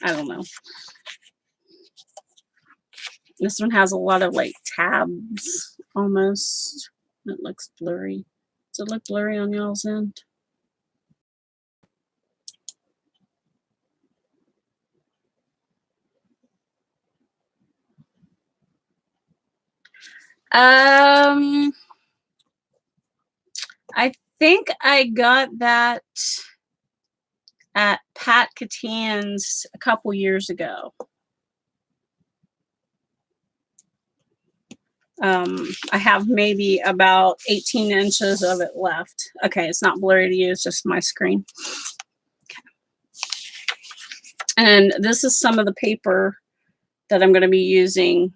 I don't know. This one has a lot of like tabs almost. It looks blurry. Does it look blurry on y'all's end? I think I got that at Pat Catan's a couple years ago. I have maybe about 18 inches of it left. Okay, it's not blurry to you, it's just my screen. Okay. And this is some of the paper that I'm going to be using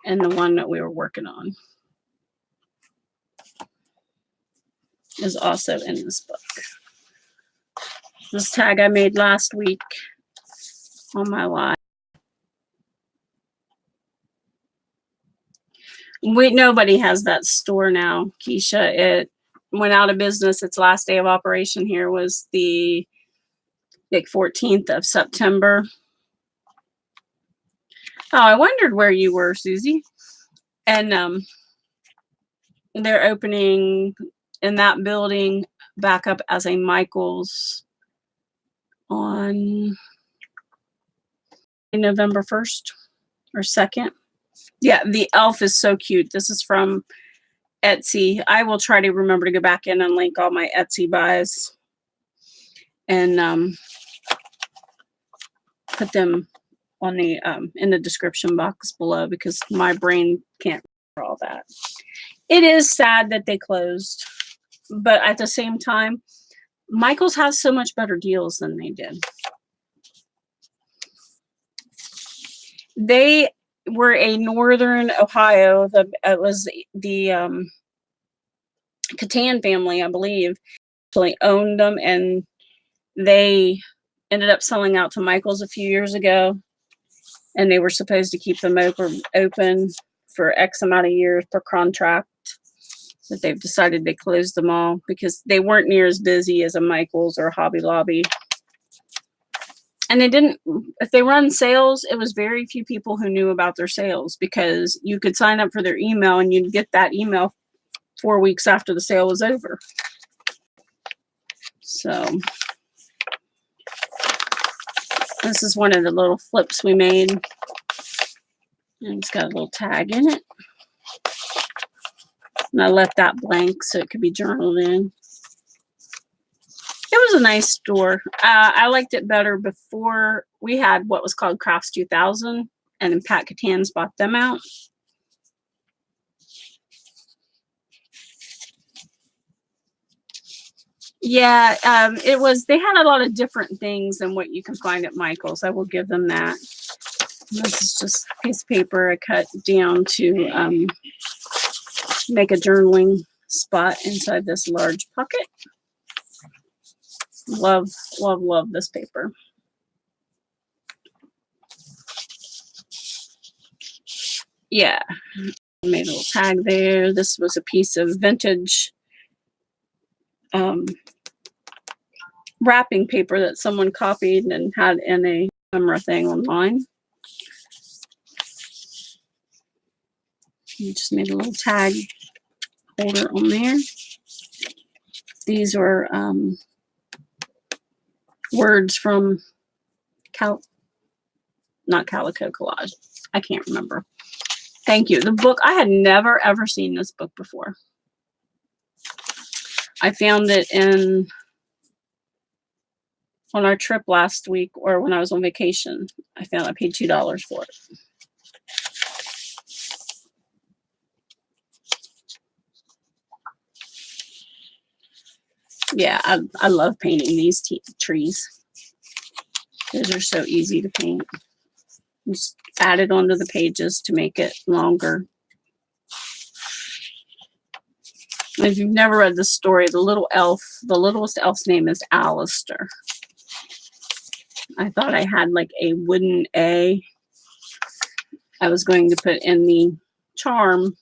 in the one that we were working on. is also in this book. This tag I made last week on my live. Nobody has that store now, Keisha. It went out of business. Its last day of operation here was the 14th of September. Oh, I wondered where you were, Susie. And they're opening in that building back up as a Michael's on November 1st or 2nd. Yeah, the elf is so cute. This is from Etsy. I will try to remember to go back in and link all my Etsy buys and put them on the in the description box below, because my brain can't remember all that. It is sad that they closed, but at the same time, Michael's has so much better deals than they did. They were a Northern Ohio. It was the Catan family, I believe, actually owned them, and they ended up selling out to Michael's a few years ago, and they were supposed to keep them open for X amount of years per contract, but they've decided they closed them all because they weren't near as busy as a Michael's or a Hobby Lobby. And they didn't, if they run sales, it was very few people who knew about their sales, because you could sign up for their email and you'd get that email 4 weeks after the sale was over. So this is one of the little flips we made. And it's got a little tag in it. And I left that blank so it could be journaled in. It was a nice store. I liked it better before. We had what was called Crafts 2000, and then Pat Catan's bought them out. Yeah, it was. They had a lot of different things than what you can find at Michael's. I will give them that. This is just a piece of paper I cut down to make a journaling spot inside this large pocket. Love, love, love this paper. Yeah, made a little tag there. This was a piece of vintage wrapping paper that someone copied and had in a camera thing online. You just made a little tag holder on there. These were words from not Calico Collage. I can't remember. Thank you. The book, I had never ever seen this book before. I found it on our trip last week, or when I was on vacation. I paid $2 for it. Yeah, I love painting these trees. Those are so easy to paint. Just add it onto the pages to make it longer. If you've never read this story, the littlest elf's name is Alistair. I thought I had like a wooden A I was going to put in the charm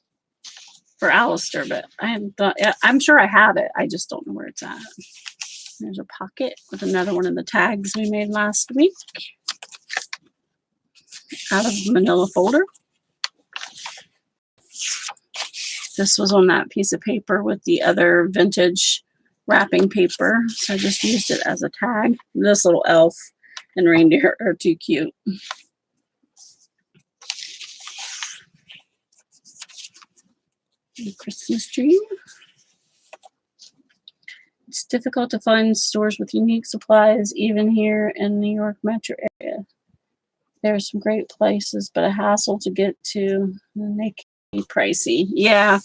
for Alistair, but I'm sure I have it. I just don't know where it's at. There's a pocket with another one of the tags we made last week out of manila folder. This was on that piece of paper with the other vintage wrapping paper, so I just used it as a tag. This little elf and reindeer are too cute. The Christmas tree. It's difficult to find stores with unique supplies, even here in New York metro area. There are some great places, but a hassle to get to, and they can be pricey. Yeah.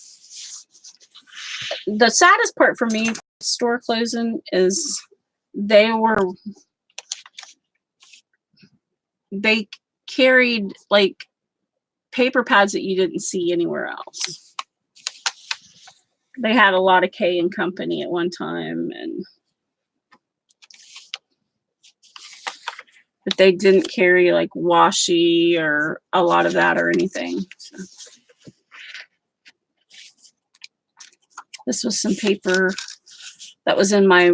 The saddest part for me, store closing, is they carried like paper pads that you didn't see anywhere else. They had a lot of K and Company at one time, but they didn't carry like washi or a lot of that or anything. So. This was some paper that was in my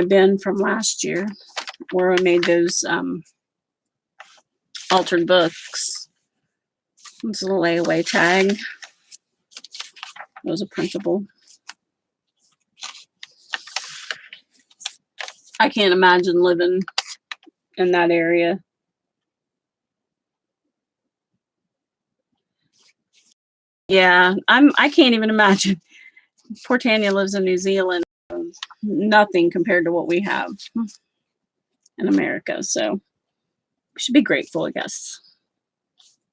bin from last year, where I made those altered books. It's a little layaway tag. It was a printable. I can't imagine living in that area. Yeah, I can't even imagine. Poor Tanya lives in New Zealand. Nothing compared to what we have in America. So we should be grateful, I guess.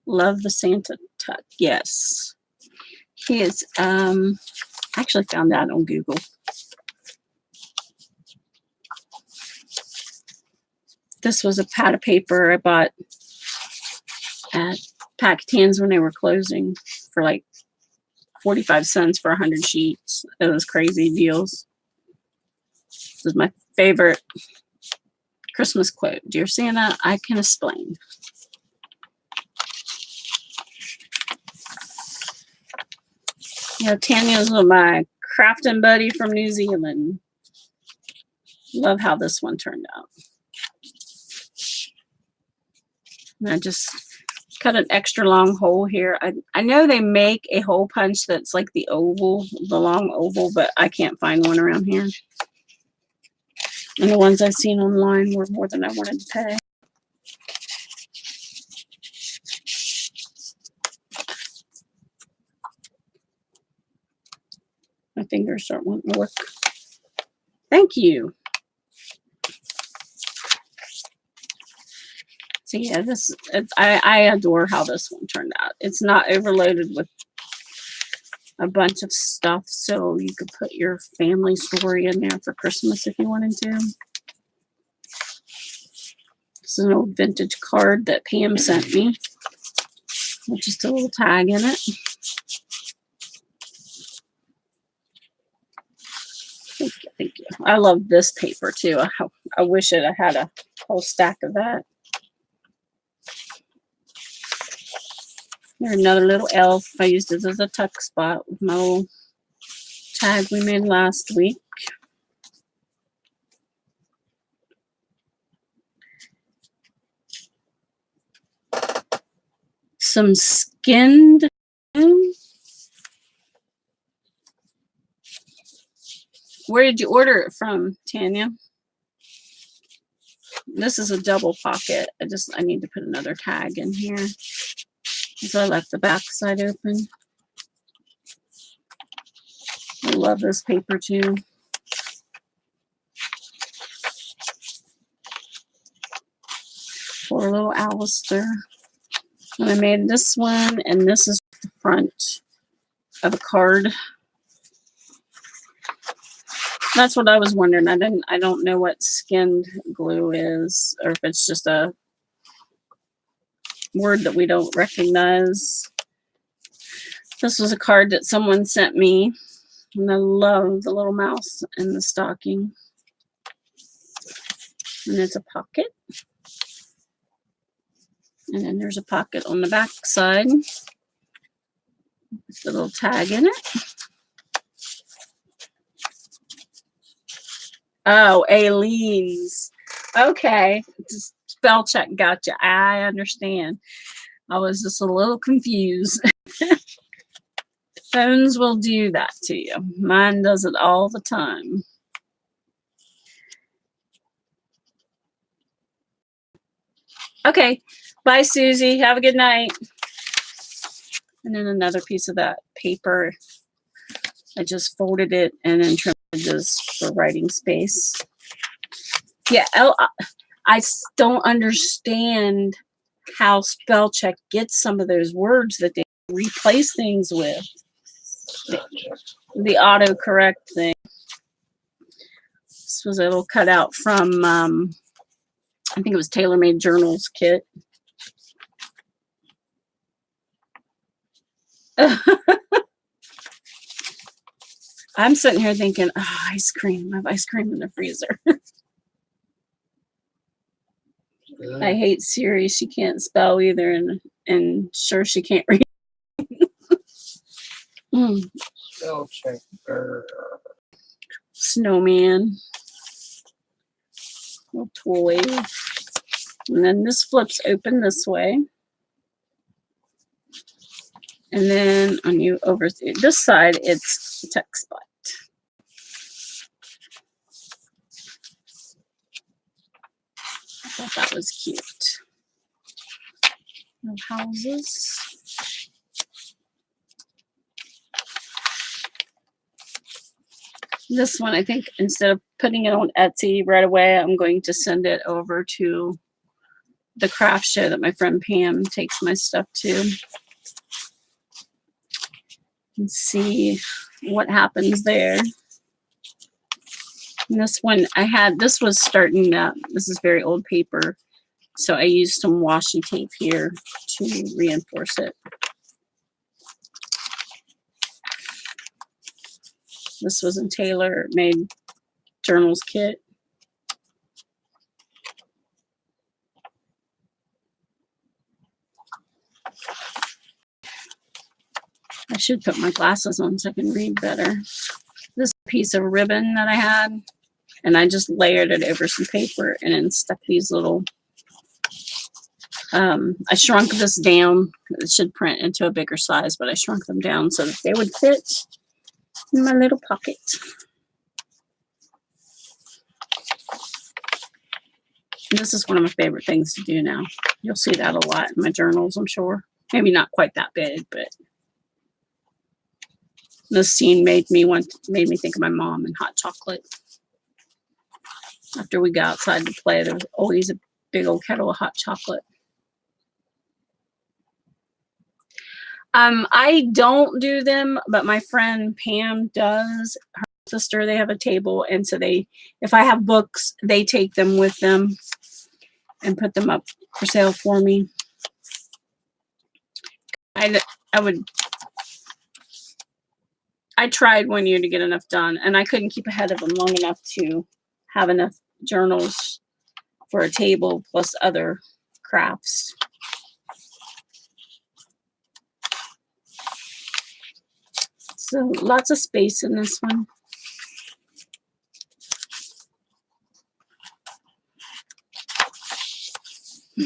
Love the Santa tuck. Yes. He is actually found that on Google. This was a pad of paper I bought at Pac-Tans when they were closing for like 45 cents for 100 sheets. It was crazy deals. This is my favorite Christmas quote. Dear Santa, I can explain. Yeah, Tanya's my crafting buddy from New Zealand. Love how this one turned out. And I just cut an extra long hole here. I know they make a hole punch that's like the oval, the long oval, but I can't find one around here. And the ones I've seen online were more than I wanted to pay. My fingers aren't wanting to work. Thank you. So yeah, I adore how this one turned out. It's not overloaded with a bunch of stuff, so you could put your family story in there for Christmas if you wanted to. This is an old vintage card that Pam sent me with just a little tag in it. Thank you, thank you. I love this paper too. I wish I had a whole stack of that. There's another little elf. I used it as a tuck spot with my little tag we made last week. Some skinned. Where did you order it from, Tanya? This is a double pocket. I need to put another tag in here. So I left the back side open. I love this paper too. Poor little Alistair. And I made this one, and this is the front of a card. That's what I was wondering. I don't know what skinned glue is, or if it's just a word that we don't recognize. This was a card that someone sent me, and I love the little mouse in the stocking. And it's a pocket. And then there's a pocket on the back side with a little tag in it. Oh, Aileen's. Okay. Just spell check. Gotcha. I understand. I was just a little confused. Phones will do that to you. Mine does it all the time. Okay. Bye, Susie. Have a good night. And then another piece of that paper. I just folded it and then trimmed edges for writing space. Yeah, I don't understand how spell check gets some of those words that they replace things with. The autocorrect thing. This was a little cutout from, I think it was Tailor Made Journals kit. I'm sitting here thinking, oh, ice cream. I have ice cream in the freezer. I hate Siri. She can't spell either, and sure she can't read. Spell checker. Snowman. Little toy. And then this flips open this way. And then on you over this side, it's a text spot. I thought that was cute. No houses. This one, I think, instead of putting it on Etsy right away, I'm going to send it over to the craft show that my friend Pam takes my stuff to. And see what happens there. And this one this was starting up. This is very old paper. So I used some washi tape here to reinforce it. This was a tailor-made journals kit. I should put my glasses on so I can read better. This piece of ribbon that I had, and I just layered it over some paper and then stuck these little, I shrunk this down. It should print into a bigger size, but I shrunk them down so that they would fit in my little pocket. And this is one of my favorite things to do now. You'll see that a lot in my journals, I'm sure. Maybe not quite that big, but this scene made me think of my mom and hot chocolate. After we got outside to play, there was always a big old kettle of hot chocolate. I don't do them, but my friend Pam does. Her sister, they have a table, and so if I have books, they take them with them and put them up for sale for me. I tried one year to get enough done, and I couldn't keep ahead of them long enough to have enough journals for a table plus other crafts. So lots of space in this one.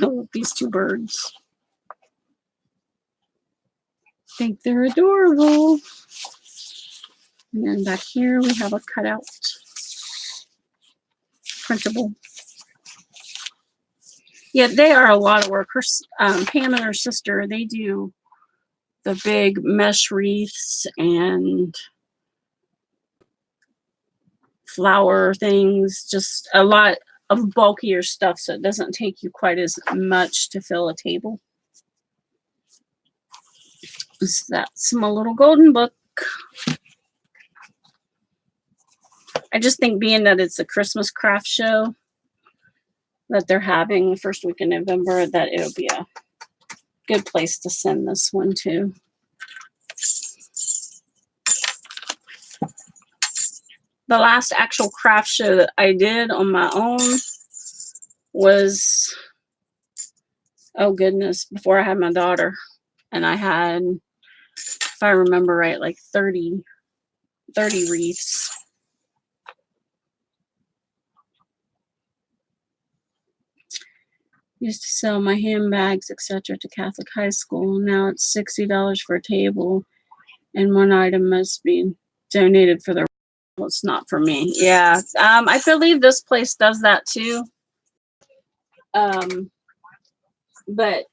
Oh, these two birds. I think they're adorable. And then back here we have a cutout printable. Yeah, they are a lot of work. Pam and her sister, they do the big mesh wreaths and flower things, just a lot of bulkier stuff, so it doesn't take you quite as much to fill a table. So that's my little golden book. I just think, being that it's a Christmas craft show that they're having the first week in November, that it'll be a good place to send this one to. The last actual craft show that I did on my own was, oh goodness, before I had my daughter. And I had, if I remember right, like 30 wreaths. Used to sell my handbags, etc., to Catholic high school. Now it's $60 for a table, and one item must be donated for the. Well, it's not for me. Yeah, I believe this place does that too. But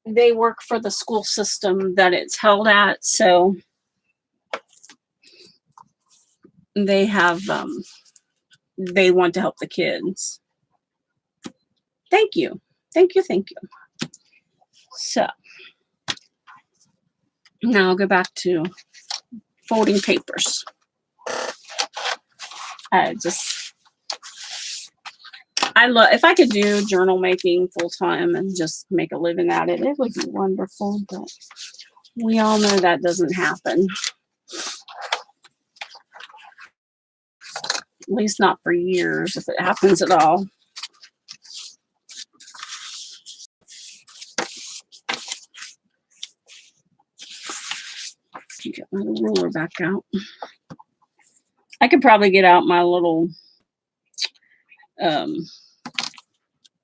they work for the school system that it's held at, so they have they want to help the kids. Thank you. Thank you. Thank you. So now I'll go back to folding papers. I love, if I could do journal making full time and just make a living at it, it would be wonderful, but we all know that doesn't happen. At least not for years, if it happens at all. Get my ruler back out. I could probably get out my little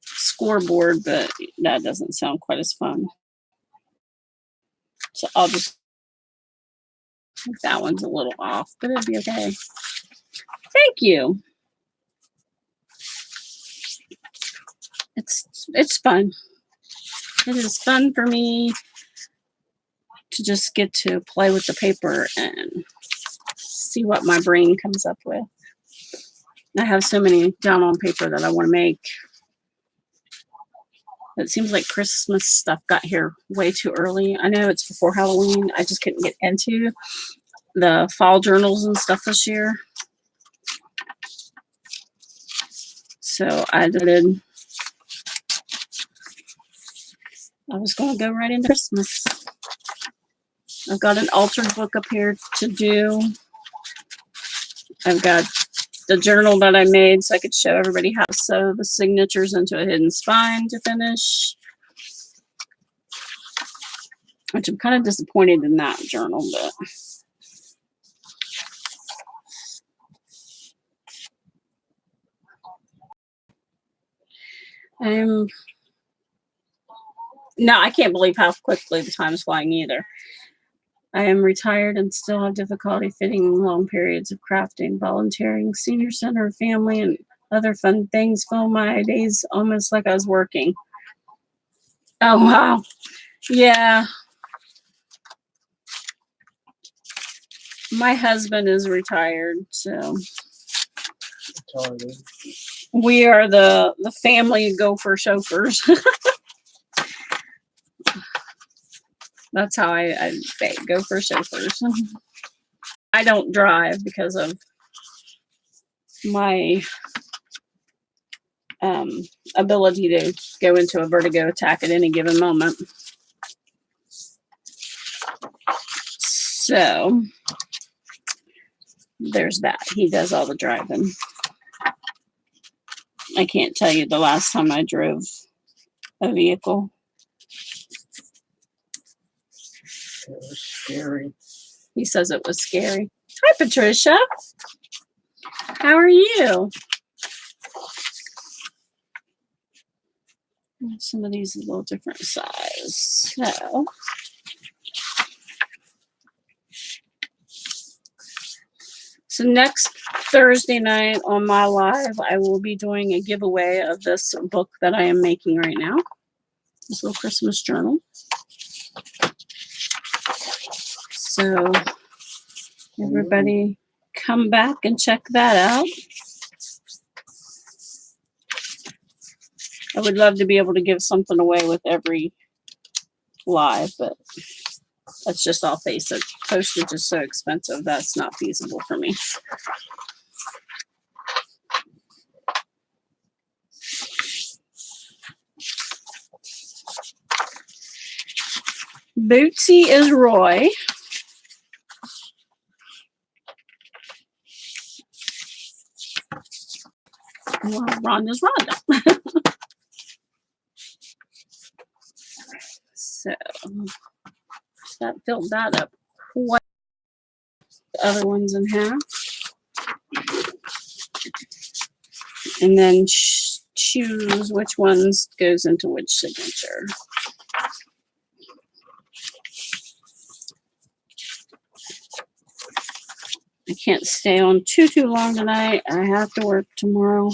scoreboard, but that doesn't sound quite as fun. So I'll just think that one's a little off, but it'll be okay. Thank you. It's fun. It is fun for me to just get to play with the paper and see what my brain comes up with. I have so many down on paper that I want to make. It seems like Christmas stuff got here way too early. I know it's before Halloween. I just couldn't get into the fall journals and stuff this year. So I decided I was going to go right into Christmas. I've got an altered book up here to do. I've got the journal that I made so I could show everybody how to sew the signatures into a hidden spine to finish. Which I'm kind of disappointed in that journal, but no, I can't believe how quickly the time is flying either. I am retired and still have difficulty fitting long periods of crafting. Volunteering, senior center, family, and other fun things fill my days almost like I was working. Oh, wow. Yeah. My husband is retired, so we are the family gopher chauffeurs. That's how I say gopher chauffeurs. I don't drive because of my ability to go into a vertigo attack at any given moment. So there's that. He does all the driving. I can't tell you the last time I drove a vehicle. It was scary. He says it was scary. Hi, Patricia. How are you? Some of these are a little different size. So next Thursday night on my live, I will be doing a giveaway of this book that I am making right now. This little Christmas journal. So everybody come back and check that out. I would love to be able to give something away with every live, but let's just all face it. Postage is so expensive. That's not feasible for me. Bootsy is Roy. Well, Rhonda's Rhonda. So that filled that up quite. The other ones in half. And then choose which ones goes into which signature. I can't stay on too long tonight. I have to work tomorrow.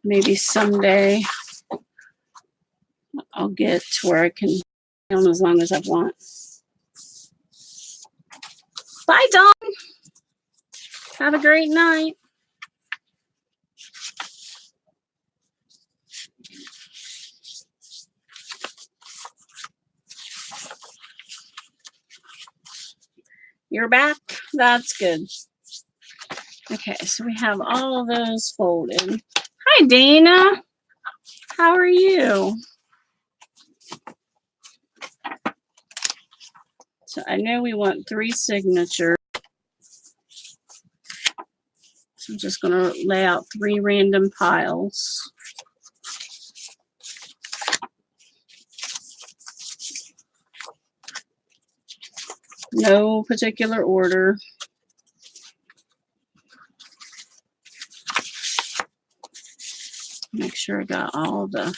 Maybe someday I'll get to where I can stay on as long as I want. Bye, Dawn. Have a great night. You're back? That's good. Okay, so we have all of those folded. Hi, Dana. How are you? So I know we want 3 signatures. So I'm just going to lay out 3 random piles. No particular order. Make sure I got all the...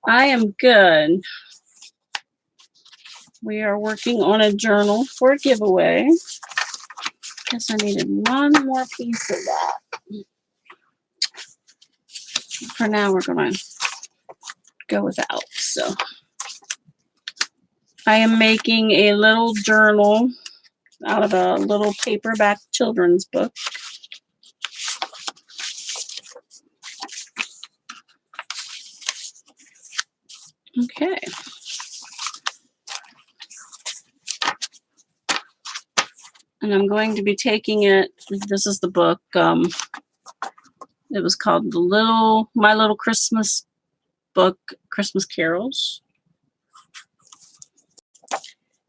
I am good. We are working on a journal for a giveaway. Guess I needed one more piece of that. For now, we're going to go without. So I am making a little journal out of a little paperback children's book. Okay. And I'm going to be taking it. This is the book. It was called My Little Christmas Book, Christmas Carols.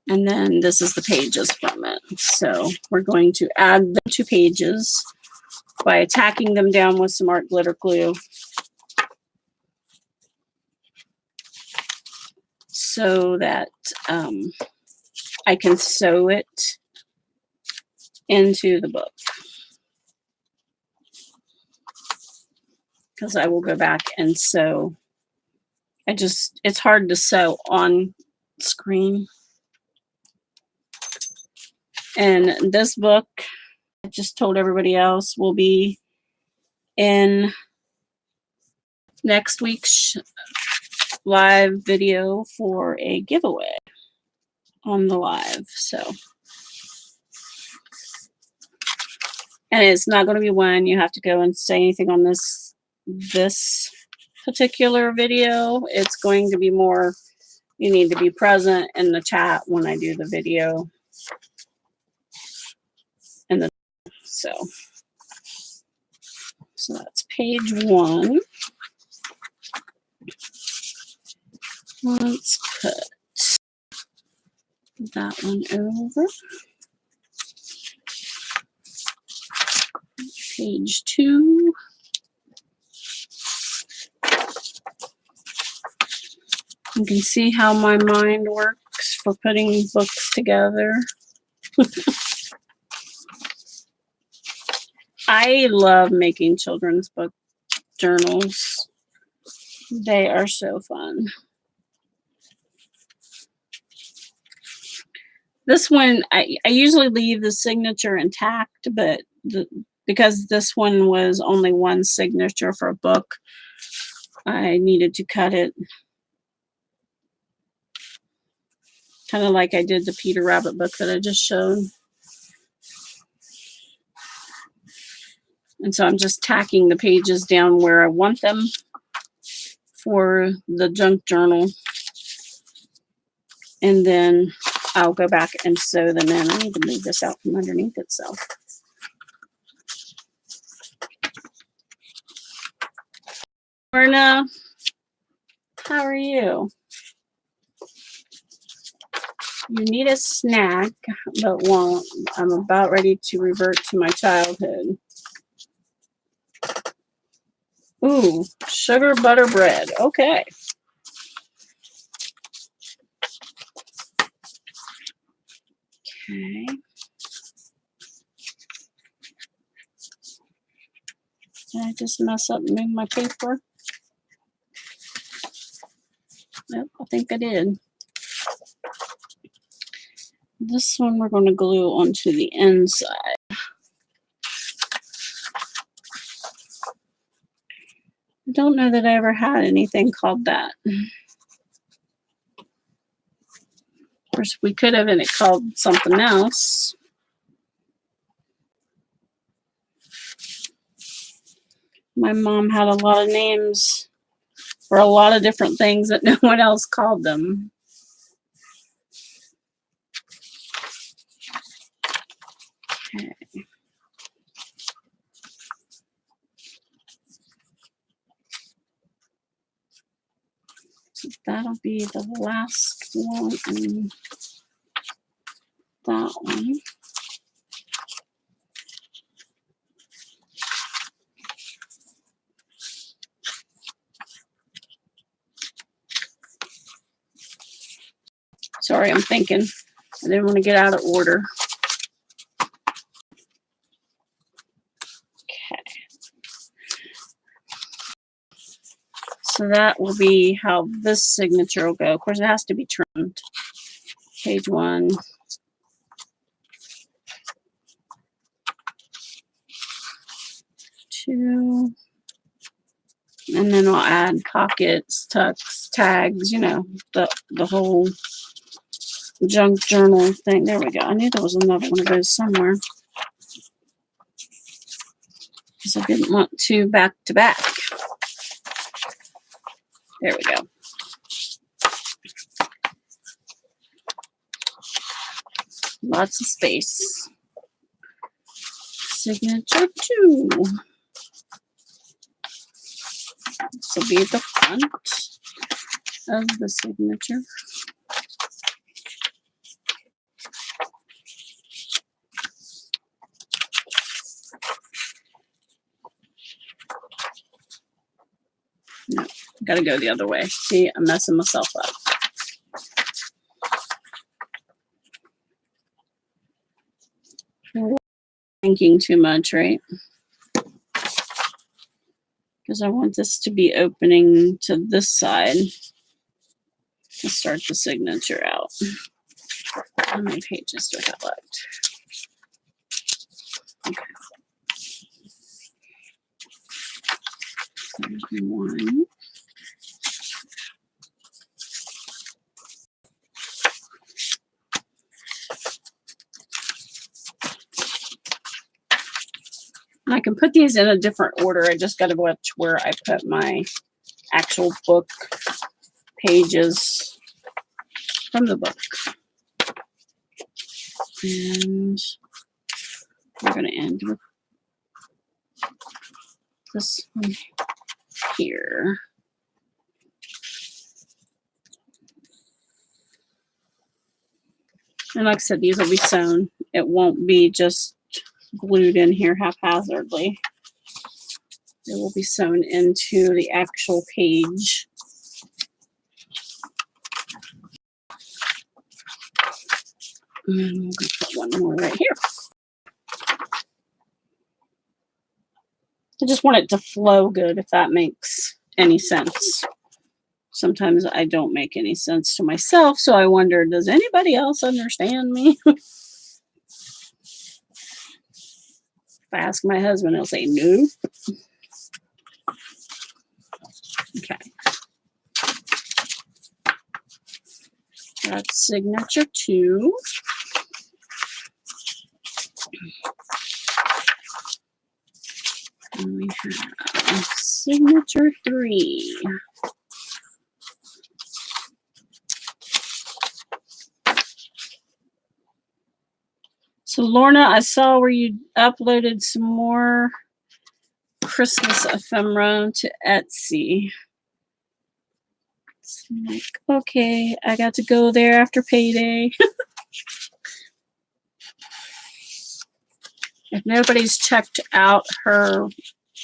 And then this is the pages from it. So we're going to add the 2 pages by tacking them down with some art glitter glue. So that I can sew it into the book. Because I will go back and sew. It's hard to sew on screen. And this book, I just told everybody else, will be in next week's live video for a giveaway on the live. So, and it's not going to be one you have to go and say anything on this particular video. It's going to be more, you need to be present in the chat when I do the video. And so that's page 1. Let's put that one over. Page 2. You can see how my mind works for putting books together. I love making children's book journals. They are so fun. This one, I usually leave the signature intact, but because this one was only 1 signature for a book, I needed to cut it. Kind of like I did the Peter Rabbit book that I just showed. And so I'm just tacking the pages down where I want them for the junk journal. And then I'll go back and sew them in. I need to move this out from underneath itself. Myrna, how are you? You need a snack, but won't. I'm about ready to revert to my childhood. Ooh, sugar butter bread. Okay. Okay. Did I just mess up and move my paper? Yep, I think I did. This one we're going to glue onto the inside. I don't know that I ever had anything called that. Of course, we could have it called something else. My mom had a lot of names for a lot of different things that no one else called them. Okay. that'll be the last one in that one. Sorry, I'm thinking. I didn't want to get out of order. Okay. So that will be how this signature will go. Of course, it has to be trimmed. Page 1. 2. And then I'll add pockets, tucks, tags, you know, the whole junk journal thing. There we go. I knew there was another one of those somewhere. Because I didn't want two back to back. There we go. Lots of space. Signature 2. This will be the front of the signature. No, gotta go the other way. See, I'm messing myself up. Thinking too much, right? Because I want this to be opening to this side to start the signature out. How many pages do I have left? Okay. There's 1. And I can put these in a different order. I just got to watch where I put my actual book pages from the book. And we're going to end with this one here. And like I said, these will be sewn. It won't be just glued in here haphazardly. It will be sewn into the actual page. And I'm going to put one more right here. I just want it to flow good, if that makes any sense. Sometimes I don't make any sense to myself, so I wonder, does anybody else understand me? If I ask my husband, he'll say no. Okay. That's signature 2. And we have signature 3. So Lorna, I saw where you uploaded some more Christmas ephemera to Etsy. So I'm like, okay, I got to go there after payday. If nobody's checked out her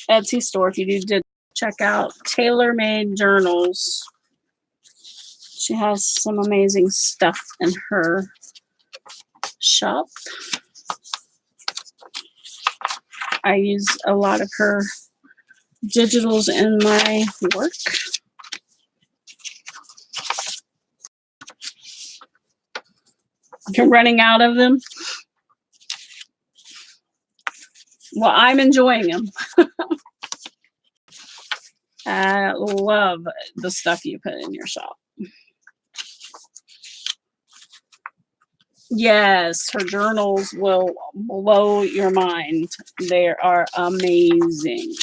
Etsy store, if you did check out Tailor-Made Journals, she has some amazing stuff in her shop. I use a lot of her digitals in my work. You're running out of them? Well, I'm enjoying them. I love the stuff you put in your shop. Yes, her journals will blow your mind. They are amazing.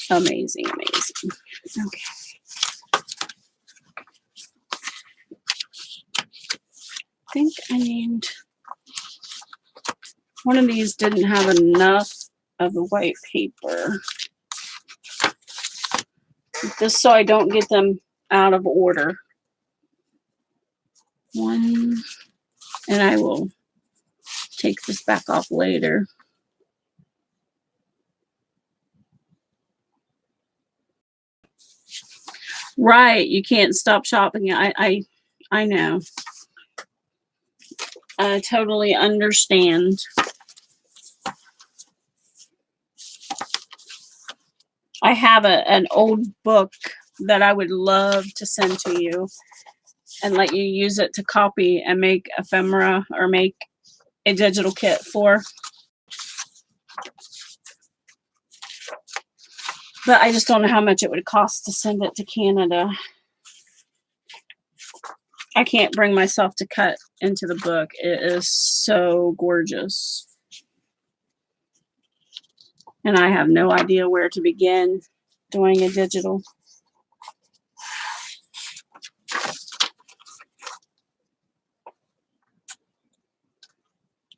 Amazing, amazing. Okay. I think I need, one of these didn't have enough of the white paper. just so I don't get them out of order. One, and I will take this back off later. Right, you can't stop shopping. I know. I totally understand. I have an old book that I would love to send to you and let you use it to copy and make ephemera or make a digital kit for. But I just don't know how much it would cost to send it to Canada. I can't bring myself to cut into the book. It is so gorgeous. And I have no idea where to begin doing a digital.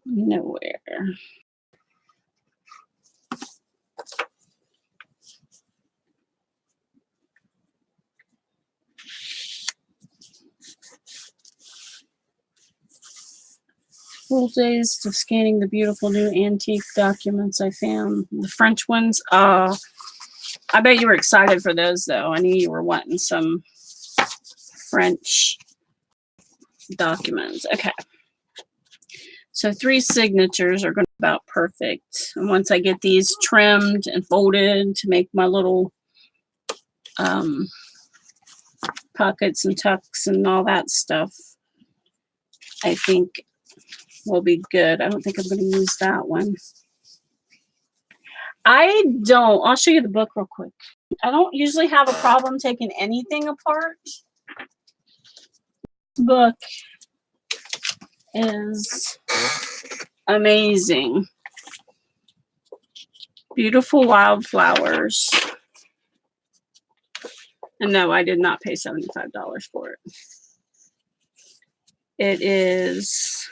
Nowhere. Full days of scanning the beautiful new antique documents I found. The French ones. I bet you were excited for those, though. I knew you were wanting some French documents. Okay. So 3 signatures are going to be about perfect. And once I get these trimmed and folded to make my little pockets and tucks and all that stuff, I think will be good. I don't think I'm going to use that one. I'll show you the book real quick. I don't usually have a problem taking anything apart. This book is amazing. Beautiful wildflowers. And no, I did not pay $75 for it. It is,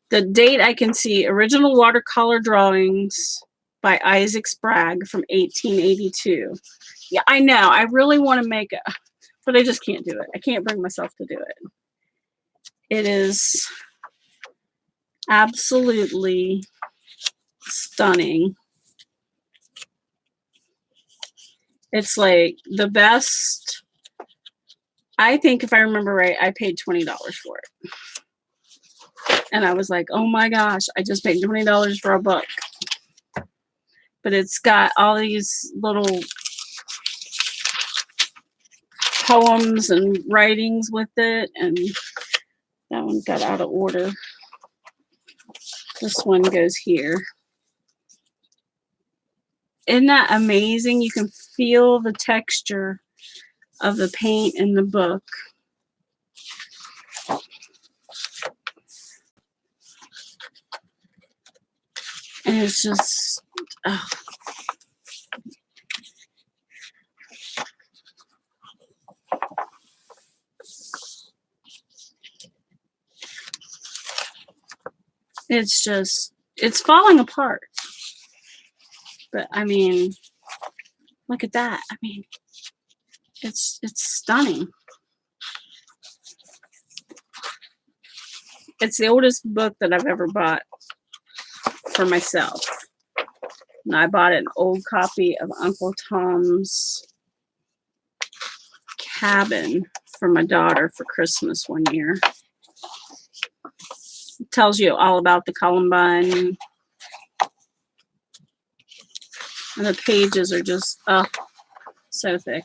the date I can see, original watercolor drawings by Isaac Sprague from 1882. Yeah, I know. I really want to make it, but I just can't do it. I can't bring myself to do it. It is absolutely stunning. It's like the best. I think if I remember right, I paid $20 for it. And I was like, oh my gosh, I just paid $20 for a book. But it's got all these little poems and writings with it. And that one got out of order. This one goes here. Isn't that amazing? You can feel the texture of the paint in the book. And it's just, oh. It's just, it's falling apart. But I mean, look at that. I mean, it's stunning. It's the oldest book that I've ever bought for myself. And I bought an old copy of Uncle Tom's Cabin for my daughter for Christmas one year. It tells you all about the Columbine. And the pages are just, so thick.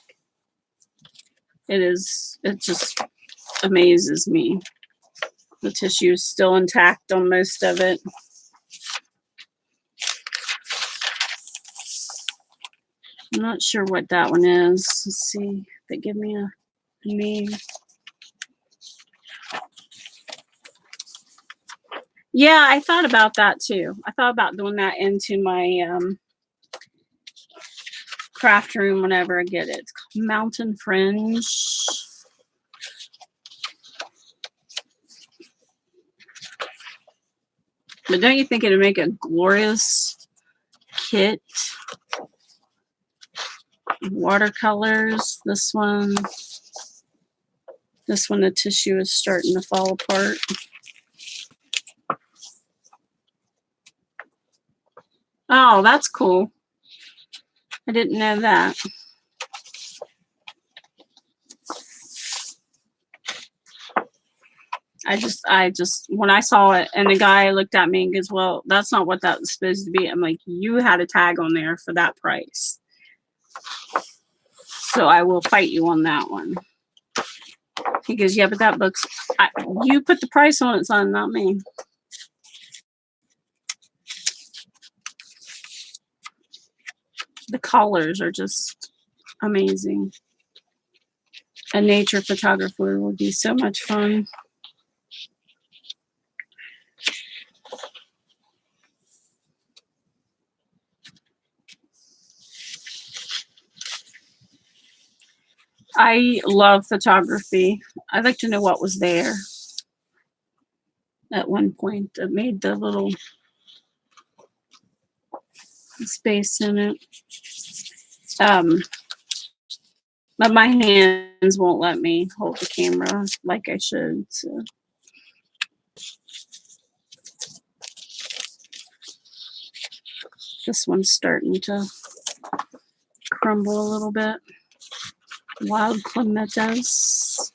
It just amazes me. The tissue is still intact on most of it. I'm not sure what that one is. Let's see if they give me a name. Yeah, I thought about that too. I thought about doing that into my craft room whenever I get it. It's called Mountain Fringe. But don't you think it'd make a glorious kit? Watercolors. This one, the tissue is starting to fall apart. Oh, that's cool. I didn't know that. I just, when I saw it and the guy looked at me and goes, well, that's not what that was supposed to be. I'm like, you had a tag on there for that price. So I will fight you on that one. He goes, yeah, but that book's, you put the price on it, son, not me. The colors are just amazing. A nature photographer would be so much fun. I love photography. I'd like to know what was there at one point that made the little space in it. But my hands won't let me hold the camera like I should. So. This one's starting to crumble a little bit. Wild clematis.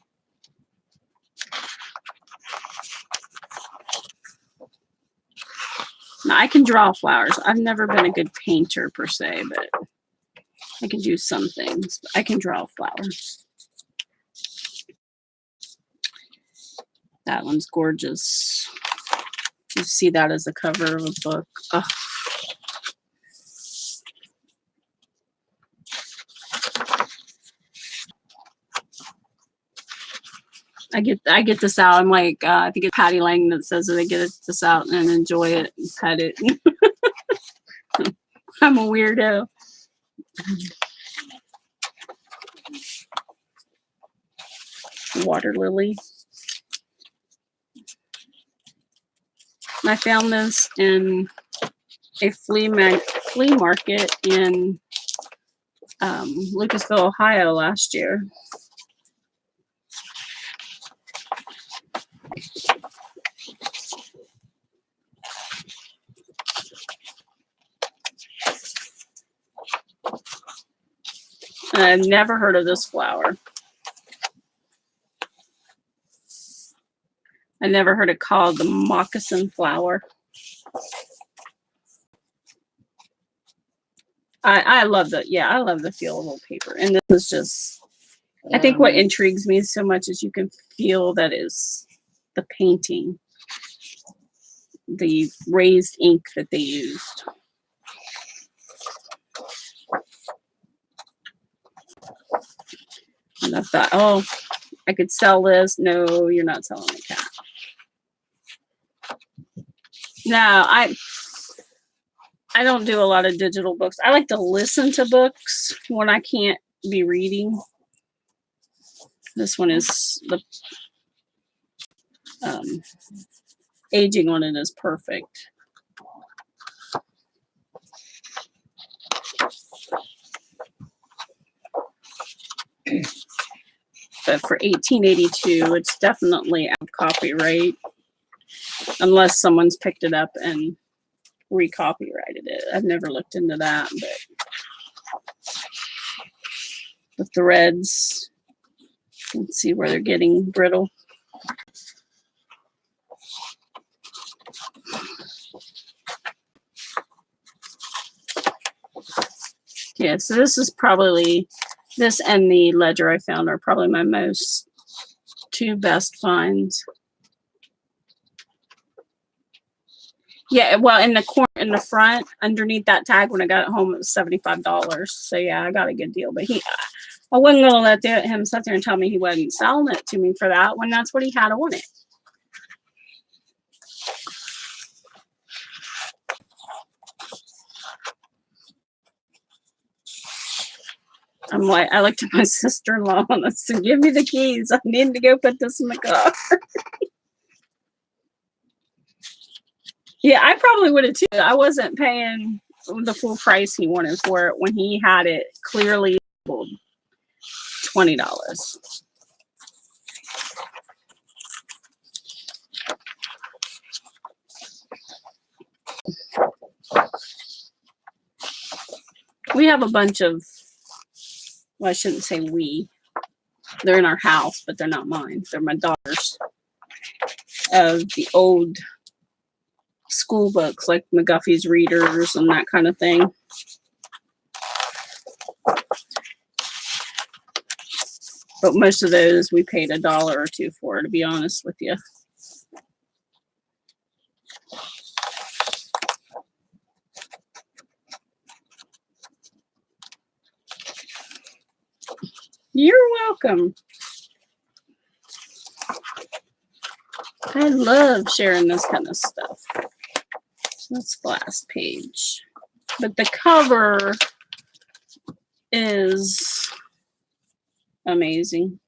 Now I can draw flowers. I've never been a good painter per se, but I can do some things. I can draw flowers. That one's gorgeous. You see that as a cover of a book. Oh. I get this out. I'm like, I think it's Patty Lang that says that I get this out and enjoy it and pet it. I'm a weirdo. Water lily. I found this in a flea market in Lucasville, Ohio last year. And I've never heard of this flower. I never heard it called the moccasin flower. I love I love the feel of old paper. And this is just, I think what intrigues me so much is you can feel that is the painting, the raised ink that they used. And I thought, oh, I could sell this. No, you're not selling a cat. No, I don't do a lot of digital books. I like to listen to books when I can't be reading. This one is the aging on it is perfect. But for 1882, it's definitely out of copyright, unless someone's picked it up and recopyrighted it. I've never looked into that, but the threads, you can see where they're getting brittle. Yeah, so this is probably, this and the ledger I found are probably my two best finds. Yeah, well, in the front, underneath that tag when I got it home, it was $75. So yeah, I got a good deal. But I wasn't gonna let him sit there and tell me he wasn't selling it to me for that when that's what he had on it. I'm like, I looked at my sister-in-law and I said, give me the keys. I need to go put this in the car. Yeah, I probably would have too. I wasn't paying the full price he wanted for it when he had it clearly $20. We have a bunch of, well, I shouldn't say we. They're in our house, but they're not mine. They're my daughter's. Of the old school books, like McGuffey's Readers and that kind of thing. But most of those we paid $1 or $2 for, to be honest with you. You're welcome. I love sharing this kind of stuff. So that's the last page. But the cover is amazing.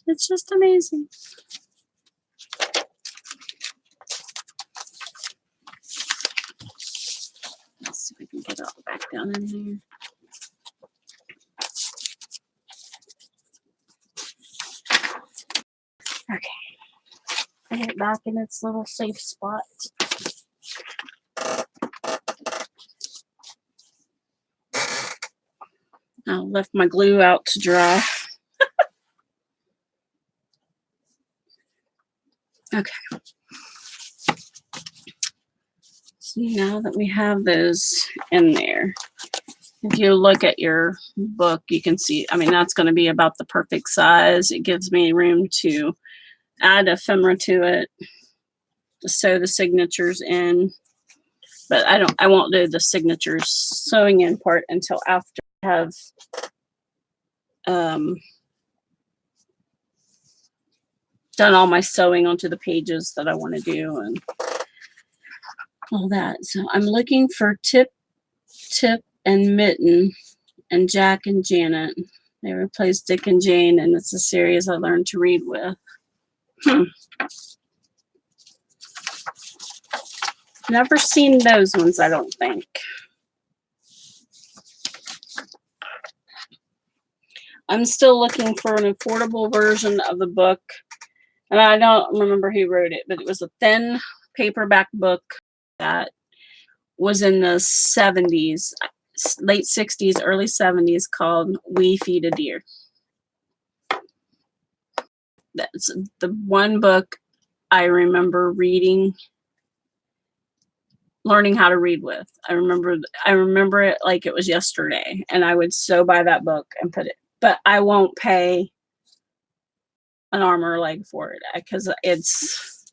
It's just amazing. Let's see if we can get it all back down in here. Okay. I get it back in its little safe spot. I left my glue out to dry. Okay. So now that we have those in there, if you look at your book, you can see, I mean, that's going to be about the perfect size. It gives me room to add ephemera to it, to sew the signatures in. But I won't do the signatures sewing in part until after I have done all my sewing onto the pages that I want to do and all that. So I'm looking for Tip, and Mitten and Jack and Janet. They replaced Dick and Jane, and it's a series I learned to read with. Never seen those ones, I don't think. I'm still looking for an affordable version of the book. And I don't remember who wrote it, but it was a thin paperback book that was in the 70s, late 60s, early 70s, called We Feed a Deer. That's the one book I remember reading, learning how to read with. I remember it like it was yesterday, and I would sew by that book and put it, but I won't pay an arm or a leg for it because it's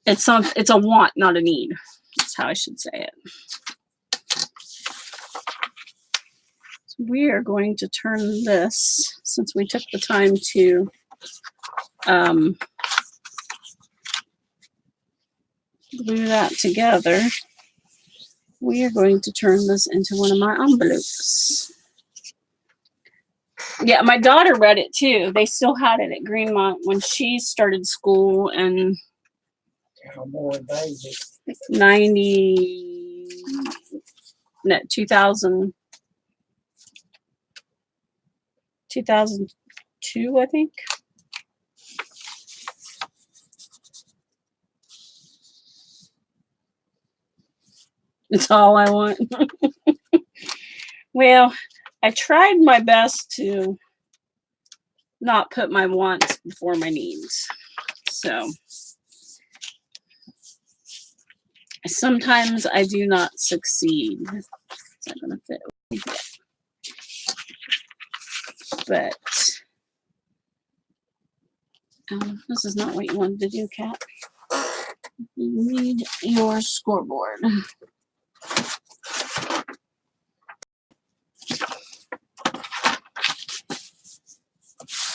a want, not a need. That's how I should say it. So we are going to turn this, since we took the time to glue that together, we are going to turn this into one of my envelopes. Yeah, my daughter read it too. They still had it at Greenmont when she started school in 2002, I think. It's all I want. Well, I tried my best to not put my wants before my needs. So sometimes I do not succeed. Is that going to fit? But this is not what you wanted to do, Kat. You need your scoreboard.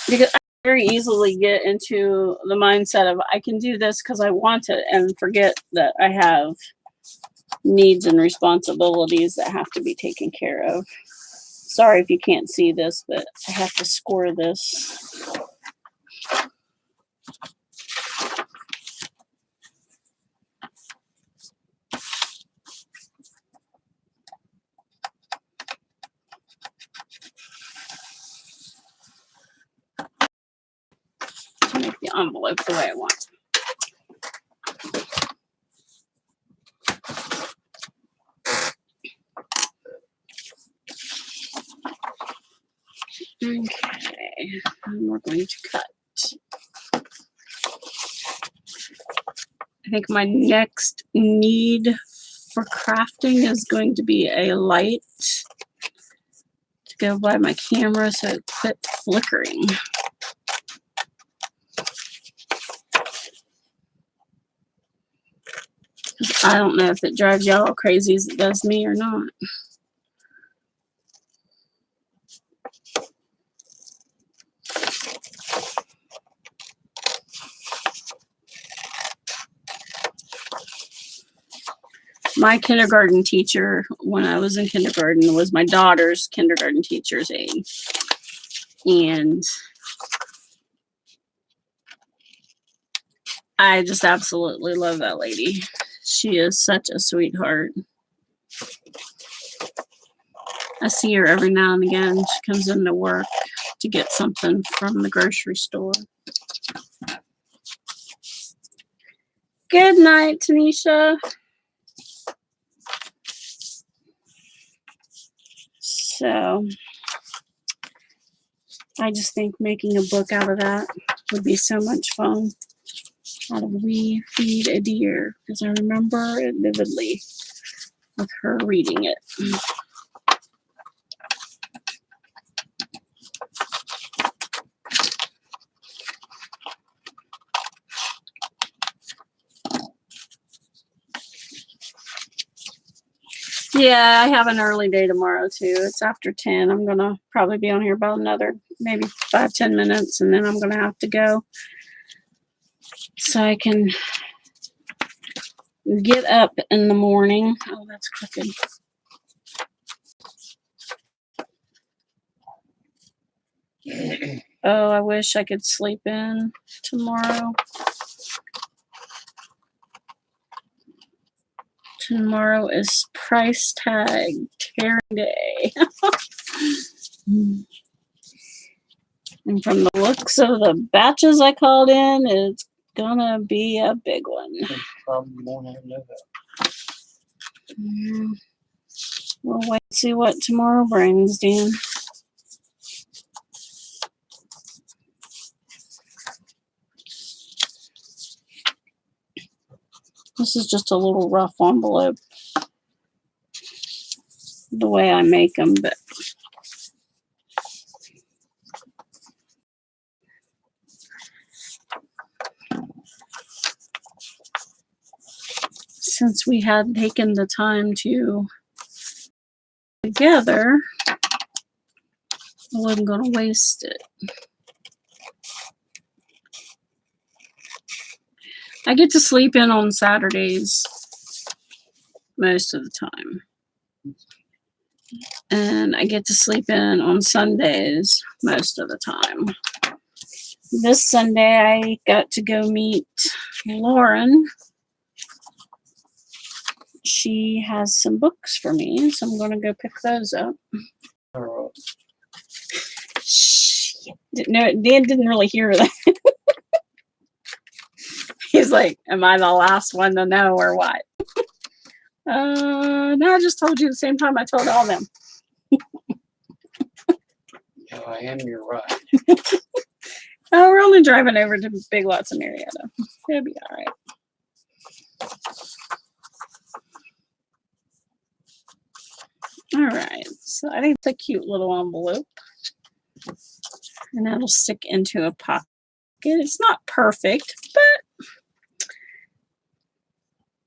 Because I very easily get into the mindset of I can do this because I want it and forget that I have needs and responsibilities that have to be taken care of. Sorry if you can't see this, but I have to score this. make the envelope the way I want. Okay, and we're going to cut. I think my next need for crafting is going to be a light to go by my camera so it quit flickering. I don't know if it drives y'all crazy as it does me or not. My kindergarten teacher, when I was in kindergarten, was my daughter's kindergarten teacher's aide. And I just absolutely love that lady. She is such a sweetheart. I see her every now and again. She comes into work to get something from the grocery store. Good night, Tanisha. So I just think making a book out of that would be so much fun. How do we feed a deer? Because I remember it vividly with her reading it. Yeah, I have an early day tomorrow too. It's after 10. I'm gonna probably be on here about another maybe 5-10 minutes, and then I'm gonna have to go so I can get up in the morning. Oh, that's crooked. Oh, I wish I could sleep in tomorrow. Tomorrow is price tag tearing day. And from the looks of the batches I called in, it's gonna be a big one. Probably won't have no that. We'll wait and see what tomorrow brings, Dan. This is just a little rough envelope, the way I make them, but since we had taken the time to together, I wasn't going to waste it. I get to sleep in on Saturdays most of the time. And I get to sleep in on Sundays most of the time. This Sunday, I got to go meet Lauren. She has some books for me, so I'm going to go pick those up. Shit. No, Dan didn't really hear that. He's like, am I the last one to know or what? No, I just told you the same time I told all them. Yeah, I am your ride. Oh, we're only driving over to Big Lots of Marietta. It'll be all right. All right, so I think it's a cute little envelope. And that'll stick into a pocket. It's not perfect, but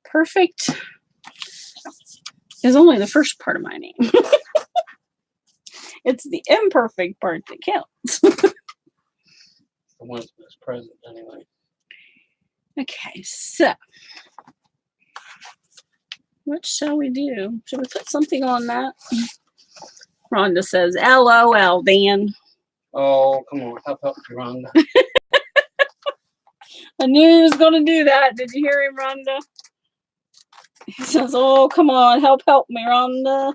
perfect is only the first part of my name. It's the imperfect part that counts. The one that's present anyway. Okay, so what shall we do? Should we put something on that? Rhonda says, LOL, Dan. Oh, come on. Help me, Rhonda. I knew he was going to do that. Did you hear him, Rhonda? He says, oh, come on. Help me, Rhonda.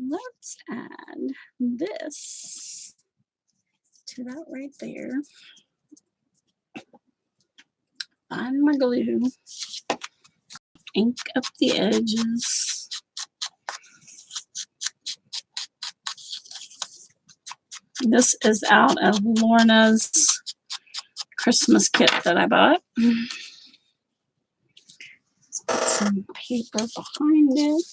let's add this to that right there. Find my glue. Ink up the edges. This is out of Lorna's Christmas kit that I bought. Let's put some paper behind it.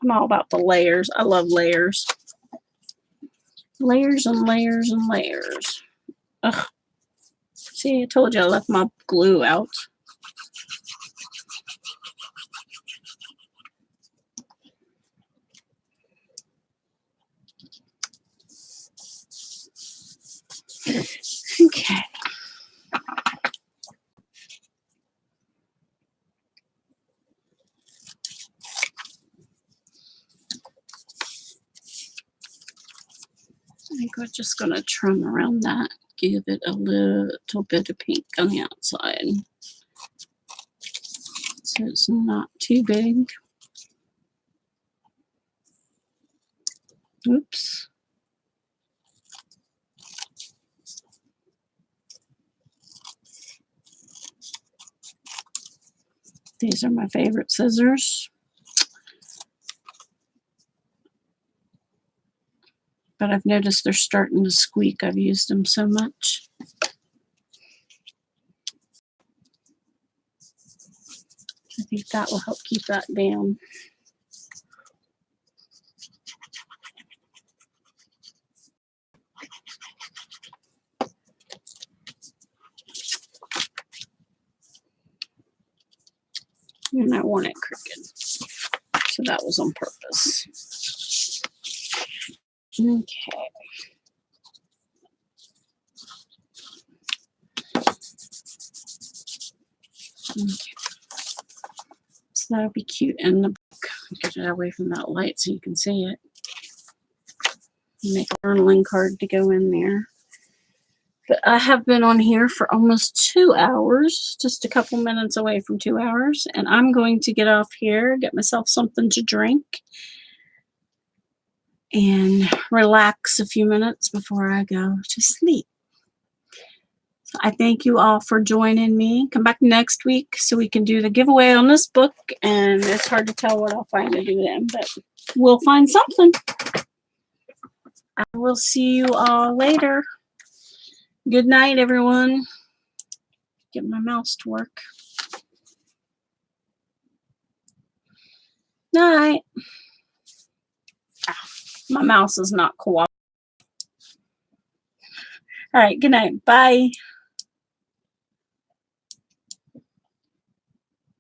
I'm all about the layers. I love layers. Layers and layers and layers. Ugh. See, I told you I left my glue out. Okay. I think we're just going to trim around that. Give it a little bit of pink on the outside. So it's not too big. Oops. These are my favorite scissors. But I've noticed they're starting to squeak. I've used them so much. I think that will help keep that down. And I want it crooked. So that was on purpose. Okay. So that'll be cute in the book. Get it away from that light so you can see it. Make a journaling card to go in there. But I have been on here for almost 2 hours, just a couple minutes away from 2 hours. And I'm going to get off here, get myself something to drink, and relax a few minutes before I go to sleep. So I thank you all for joining me. Come back next week so we can do the giveaway on this book. And it's hard to tell what I'll find to do then, but we'll find something. I will see you all later. Good night, everyone. Get my mouse to work. Night. My mouse is not cooperating. All right, good night. Bye.